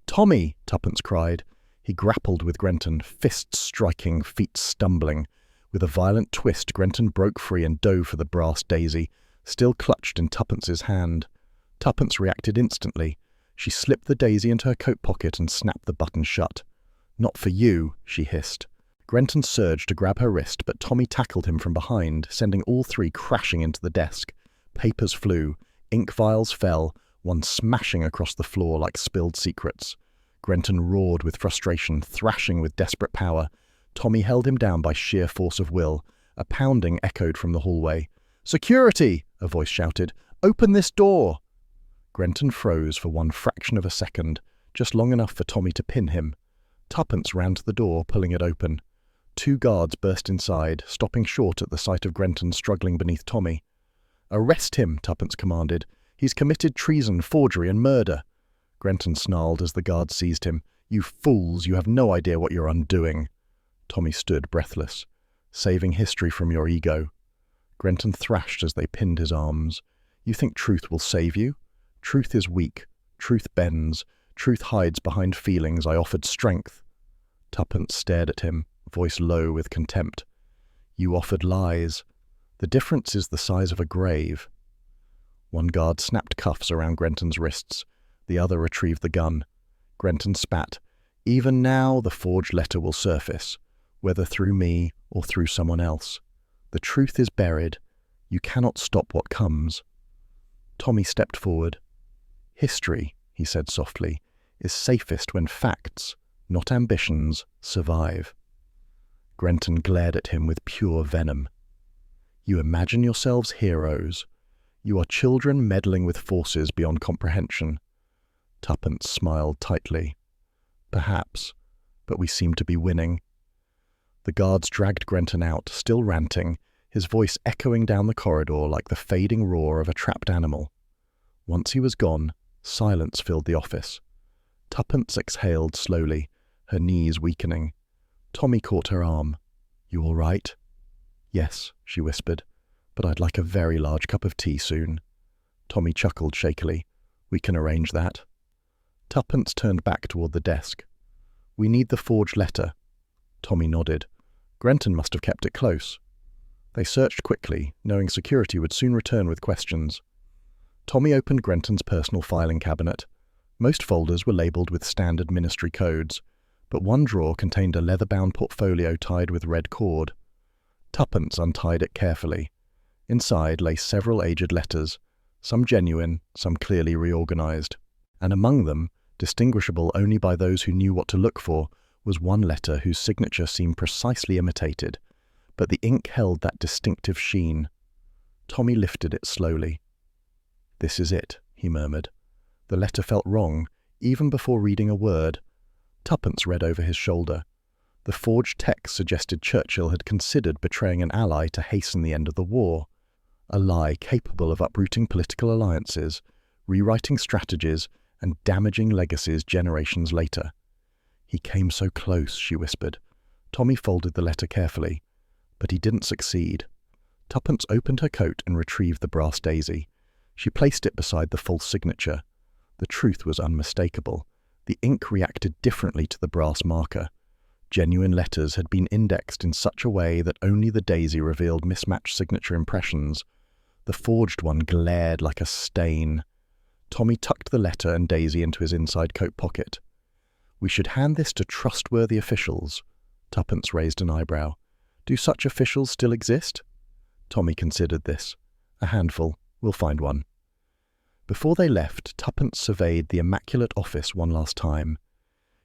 "Tommy!" Tuppence cried. He grappled with Grenton, fists striking, feet stumbling. With a violent twist, Grenton broke free and dove for the brass daisy, still clutched in Tuppence's hand. Tuppence reacted instantly. She slipped the daisy into her coat pocket and snapped the button shut. "Not for you," she hissed. Grenton surged to grab her wrist, but Tommy tackled him from behind, sending all three crashing into the desk. Papers flew. Ink vials fell, one smashing across the floor like spilled secrets. Grenton roared with frustration, thrashing with desperate power. Tommy held him down by sheer force of will. A pounding echoed from the hallway. "Security!" a voice shouted. "Open this door!" Grenton froze for one fraction of a second, just long enough for Tommy to pin him. Tuppence ran to the door, pulling it open. Two guards burst inside, stopping short at the sight of Grenton struggling beneath Tommy. "Arrest him," Tuppence commanded. "He's committed treason, forgery, and murder." Grenton snarled as the guards seized him. "You fools, you have no idea what you're undoing." Tommy stood breathless. "Saving history from your ego." Grenton thrashed as they pinned his arms. "You think truth will save you? Truth is weak. Truth bends. Truth hides behind feelings. I offered strength." Tuppence stared at him, voice low with contempt. "You offered lies. The difference is the size of a grave." One guard snapped cuffs around Grenton's wrists. The other retrieved the gun. Grenton spat. "Even now, the forged letter will surface, whether through me or through someone else. The truth is buried. You cannot stop what comes." Tommy stepped forward. "History," he said softly, "is safest when facts, not ambitions, survive." Grenton glared at him with pure venom. "You imagine yourselves heroes. You are children meddling with forces beyond comprehension." Tuppence smiled tightly. "Perhaps, but we seem to be winning." The guards dragged Grenton out, still ranting, his voice echoing down the corridor like the fading roar of a trapped animal. Once he was gone, silence filled the office. Tuppence exhaled slowly, her knees weakening. Tommy caught her arm. "You all right?" "Yes," she whispered, "but I'd like a very large cup of tea soon." Tommy chuckled shakily. "We can arrange that." Tuppence turned back toward the desk. "We need the forged letter." Tommy nodded. Grenton must have kept it close. They searched quickly, knowing security would soon return with questions. Tommy opened Grenton's personal filing cabinet. Most folders were labelled with standard ministry codes, but one drawer contained a leather-bound portfolio tied with red cord. Tuppence untied it carefully. Inside lay several aged letters, some genuine, some clearly reorganized. And among them, distinguishable only by those who knew what to look for, was one letter whose signature seemed precisely imitated, but the ink held that distinctive sheen. Tommy lifted it slowly. "This is it," he murmured. The letter felt wrong, even before reading a word. Tuppence read over his shoulder. The forged text suggested Churchill had considered betraying an ally to hasten the end of the war, a lie capable of uprooting political alliances, rewriting strategies, and damaging legacies generations later. "He came so close," she whispered. Tommy folded the letter carefully, but he didn't succeed. Tuppence opened her coat and retrieved the brass daisy. She placed it beside the false signature. The truth was unmistakable. The ink reacted differently to the brass marker. Genuine letters had been indexed in such a way that only the daisy revealed mismatched signature impressions. The forged one glared like a stain. Tommy tucked the letter and daisy into his inside coat pocket. "We should hand this to trustworthy officials." Tuppence raised an eyebrow. "Do such officials still exist?" Tommy considered this. "A handful. We'll find one." Before they left, Tuppence surveyed the immaculate office one last time.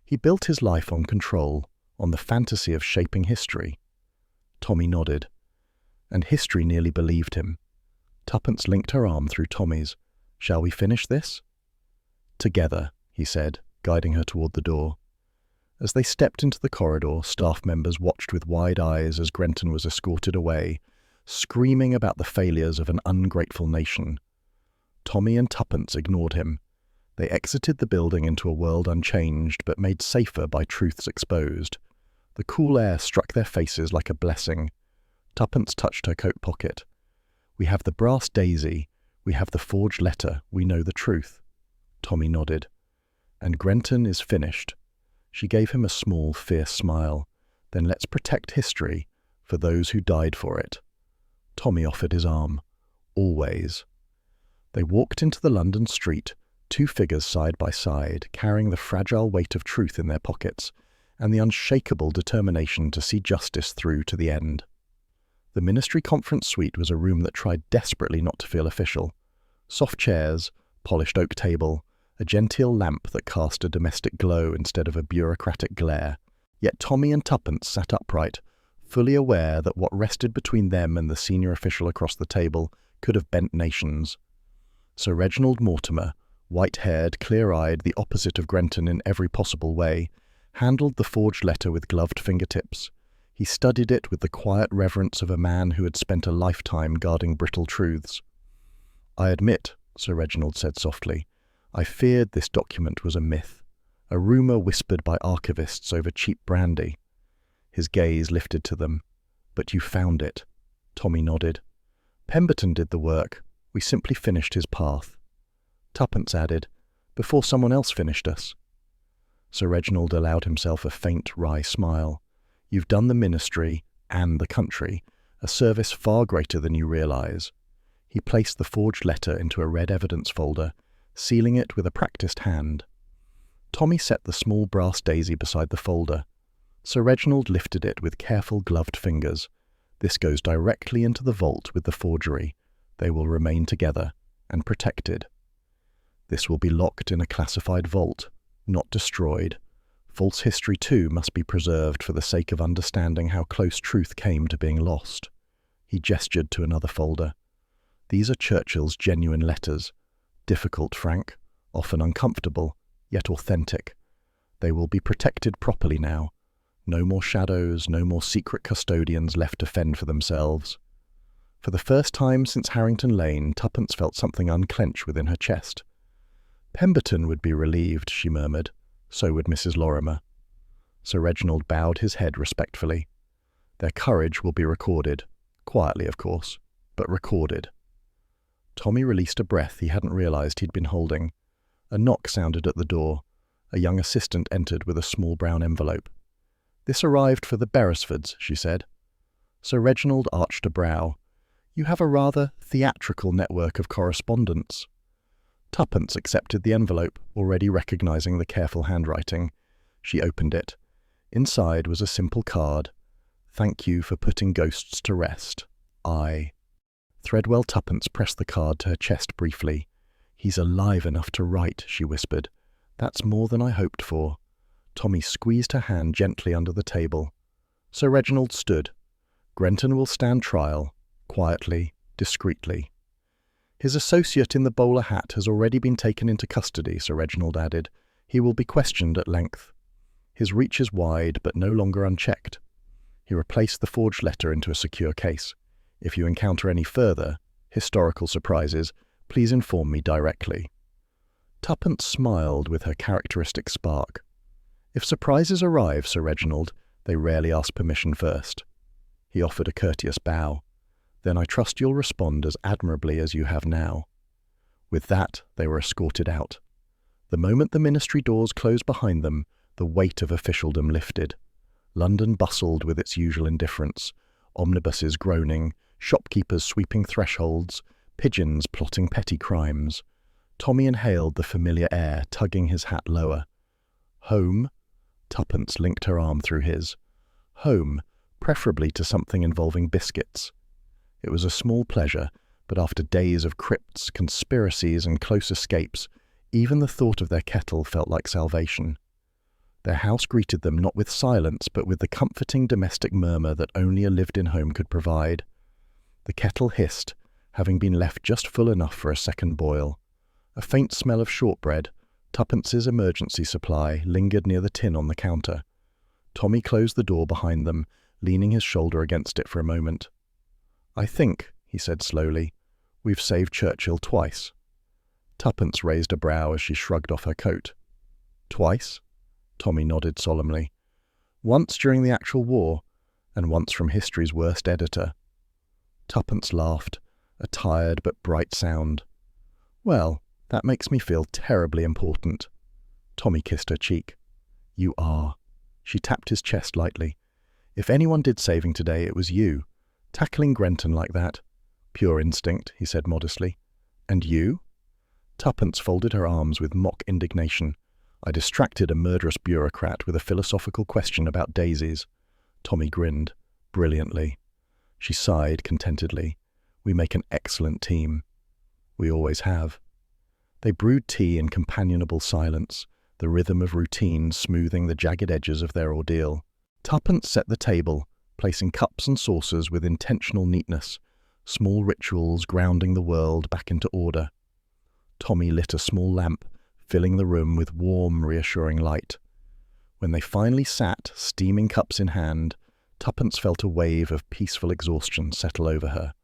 He built his life on control, on the fantasy of shaping history. Tommy nodded, and history nearly believed him. Tuppence linked her arm through Tommy's. "Shall we finish this?" "Together," he said, guiding her toward the door. As they stepped into the corridor, staff members watched with wide eyes as Grenton was escorted away, screaming about the failures of an ungrateful nation. Tommy and Tuppence ignored him. They exited the building into a world unchanged, but made safer by truths exposed. The cool air struck their faces like a blessing. Tuppence touched her coat pocket. "We have the brass daisy. We have the forged letter. We know the truth." Tommy nodded. "And Grenton is finished." She gave him a small, fierce smile. "Then let's protect history for those who died for it." Tommy offered his arm. "Always." They walked into the London street, two figures side by side, carrying the fragile weight of truth in their pockets and the unshakable determination to see justice through to the end. The Ministry Conference Suite was a room that tried desperately not to feel official. Soft chairs, polished oak table, a genteel lamp that cast a domestic glow instead of a bureaucratic glare. Yet Tommy and Tuppence sat upright, fully aware that what rested between them and the senior official across the table could have bent nations. Sir Reginald Mortimer, white-haired, clear-eyed, the opposite of Grenton in every possible way, handled the forged letter with gloved fingertips. He studied it with the quiet reverence of a man who had spent a lifetime guarding brittle truths. "I admit," Sir Reginald said softly, "I feared this document was a myth, a rumour whispered by archivists over cheap brandy." His gaze lifted to them. "But you found it." Tommy nodded. "Pemberton did the work. We simply finished his path." Tuppence added, "Before someone else finished us." Sir Reginald allowed himself a faint, wry smile. "You've done the ministry and the country a service far greater than you realise." He placed the forged letter into a red evidence folder, sealing it with a practised hand. Tommy set the small brass daisy beside the folder. Sir Reginald lifted it with careful gloved fingers. "This goes directly into the vault with the forgery. They will remain together and protected. This will be locked in a classified vault, not destroyed. False history too must be preserved for the sake of understanding how close truth came to being lost." He gestured to another folder. "These are Churchill's genuine letters. Difficult, frank, often uncomfortable, yet authentic. They will be protected properly now. No more shadows, no more secret custodians left to fend for themselves." For the first time since Harrington Lane, Tuppence felt something unclench within her chest. "Pemberton would be relieved," she murmured. "So would Mrs. Lorimer." Sir Reginald bowed his head respectfully. "Their courage will be recorded. Quietly, of course, but recorded. Tommy released a breath he hadn't realized he'd been holding. A knock sounded at the door. A young assistant entered with a small brown envelope. "This arrived for the Beresfords," she said. Sir Reginald arched a brow. "You have a rather theatrical network of correspondence." Tuppence accepted the envelope, already recognizing the careful handwriting. She opened it. Inside was a simple card. "Thank you for putting ghosts to rest. I." Threadwell Tuppence pressed the card to her chest briefly. "He's alive enough to write," she whispered. "That's more than I hoped for." Tommy squeezed her hand gently under the table. Sir Reginald stood. "Grenton will stand trial, quietly, discreetly." "His associate in the bowler hat has already been taken into custody," Sir Reginald added. "He will be questioned at length. His reach is wide, but no longer unchecked." He replaced the forged letter into a secure case. "If you encounter any further historical surprises, please inform me directly." Tuppence smiled with her characteristic spark. "If surprises arrive, Sir Reginald, they rarely ask permission first." He offered a courteous bow. "Then I trust you'll respond as admirably as you have now." With that, they were escorted out. The moment the ministry doors closed behind them, the weight of officialdom lifted. London bustled with its usual indifference, omnibuses groaning, shopkeepers sweeping thresholds, pigeons plotting petty crimes. Tommy inhaled the familiar air, tugging his hat lower. "Home?" Tuppence linked her arm through his. "Home, preferably to something involving biscuits." It was a small pleasure, but after days of crypts, conspiracies, and close escapes, even the thought of their kettle felt like salvation. Their house greeted them not with silence, but with the comforting domestic murmur that only a lived-in home could provide. The kettle hissed, having been left just full enough for a second boil. A faint smell of shortbread, Tuppence's emergency supply, lingered near the tin on the counter. Tommy closed the door behind them, leaning his shoulder against it for a moment. "I think," he said slowly, "we've saved Churchill twice." Tuppence raised a brow as she shrugged off her coat. "Twice?" Tommy nodded solemnly. "Once during the actual war, and once from history's worst editor." Tuppence laughed, a tired but bright sound. "Well, that makes me feel terribly important." Tommy kissed her cheek. "You are." She tapped his chest lightly. "If anyone did saving today, it was you. Tackling Grenton like that. Pure instinct," he said modestly. "And you?" Tuppence folded her arms with mock indignation. "I distracted a murderous bureaucrat with a philosophical question about daisies." Tommy grinned. "Brilliantly." She sighed contentedly. "We make an excellent team." "We always have." They brewed tea in companionable silence, the rhythm of routine smoothing the jagged edges of their ordeal. Tuppence set the table, placing cups and saucers with intentional neatness, small rituals grounding the world back into order. Tommy lit a small lamp, filling the room with warm, reassuring light. When they finally sat, steaming cups in hand, Tuppence felt a wave of peaceful exhaustion settle over her.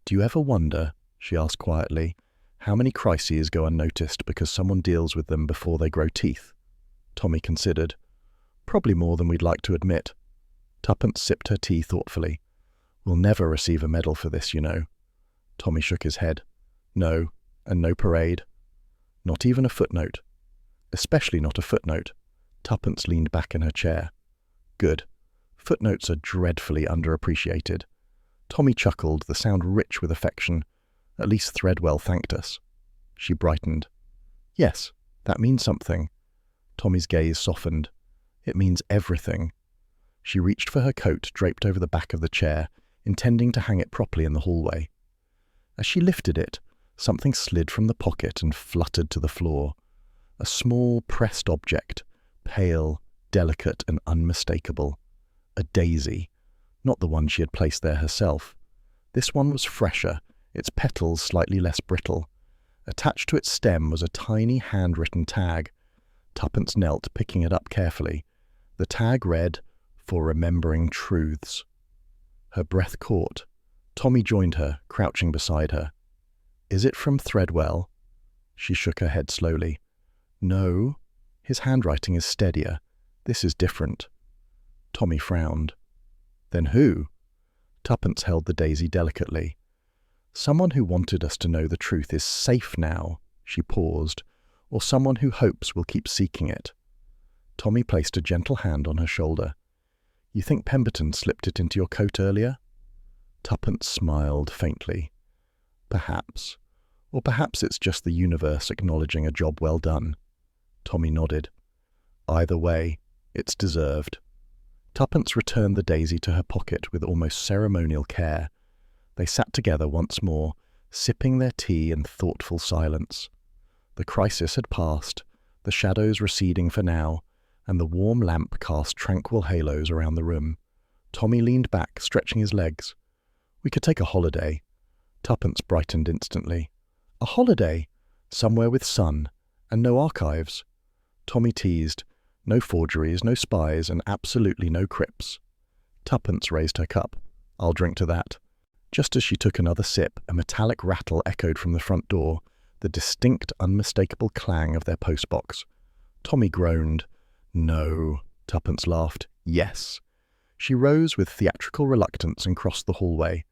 "Do you ever wonder," she asked quietly, "how many crises go unnoticed because someone deals with them before they grow teeth?" Tommy considered. "Probably more than we'd like to admit." Tuppence sipped her tea thoughtfully. "We'll never receive a medal for this, you know." Tommy shook his head. "No, and no parade. Not even a footnote. Especially not a footnote." Tuppence leaned back in her chair. "Good. Footnotes are dreadfully underappreciated." Tommy chuckled, the sound rich with affection. "At least Threadwell thanked us." She brightened. "Yes, that means something." Tommy's gaze softened. "It means everything." She reached for her coat draped over the back of the chair, intending to hang it properly in the hallway. As she lifted it, something slid from the pocket and fluttered to the floor. A small, pressed object, pale, delicate, and unmistakable. A daisy, not the one she had placed there herself. This one was fresher, its petals slightly less brittle. Attached to its stem was a tiny handwritten tag. Tuppence knelt, picking it up carefully. The tag read, "For remembering truths." Her breath caught. Tommy joined her, crouching beside her. "Is it from Threadwell?" She shook her head slowly. "No. His handwriting is steadier. This is different." Tommy frowned. "Then who?" Tuppence held the daisy delicately. Someone who wanted us to know the truth is safe now, she paused, or someone who hopes we'll keep seeking it. Tommy placed a gentle hand on her shoulder. You think Pemberton slipped it into your coat earlier? Tuppence smiled faintly. Perhaps. Or perhaps it's just the universe acknowledging a job well done. Tommy nodded. Either way, it's deserved. Tuppence returned the daisy to her pocket with almost ceremonial care. They sat together once more, sipping their tea in thoughtful silence. The crisis had passed, the shadows receding for now, and the warm lamp cast tranquil halos around the room. Tommy leaned back, stretching his legs. We could take a holiday. Tuppence brightened instantly. A holiday? Somewhere with sun, and no archives. Tommy teased. No forgeries, no spies, and absolutely no crypts. Tuppence raised her cup. I'll drink to that. Just as she took another sip, a metallic rattle echoed from the front door, the distinct, unmistakable clang of their postbox. Tommy groaned. No, Tuppence laughed. Yes. She rose with theatrical reluctance and crossed the hallway.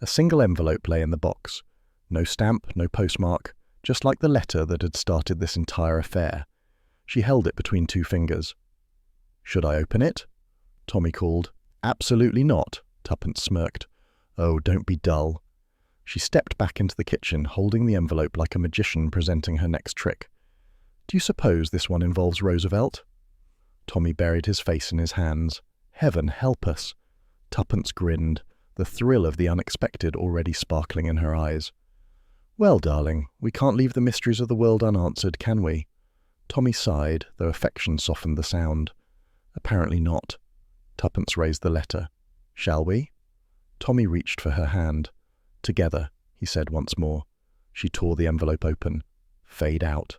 A single envelope lay in the box. No stamp, no postmark, just like the letter that had started this entire affair. She held it between two fingers. Should I open it? Tommy called. Absolutely not, Tuppence smirked. Oh, don't be dull. She stepped back into the kitchen, holding the envelope like a magician presenting her next trick. Do you suppose this one involves Roosevelt? Tommy buried his face in his hands. Heaven help us. Tuppence grinned, the thrill of the unexpected already sparkling in her eyes. Well, darling, we can't leave the mysteries of the world unanswered, can we? Tommy sighed, though affection softened the sound. Apparently not. Tuppence raised the letter. Shall we? Tommy reached for her hand. Together, he said once more. She tore the envelope open. Fade out.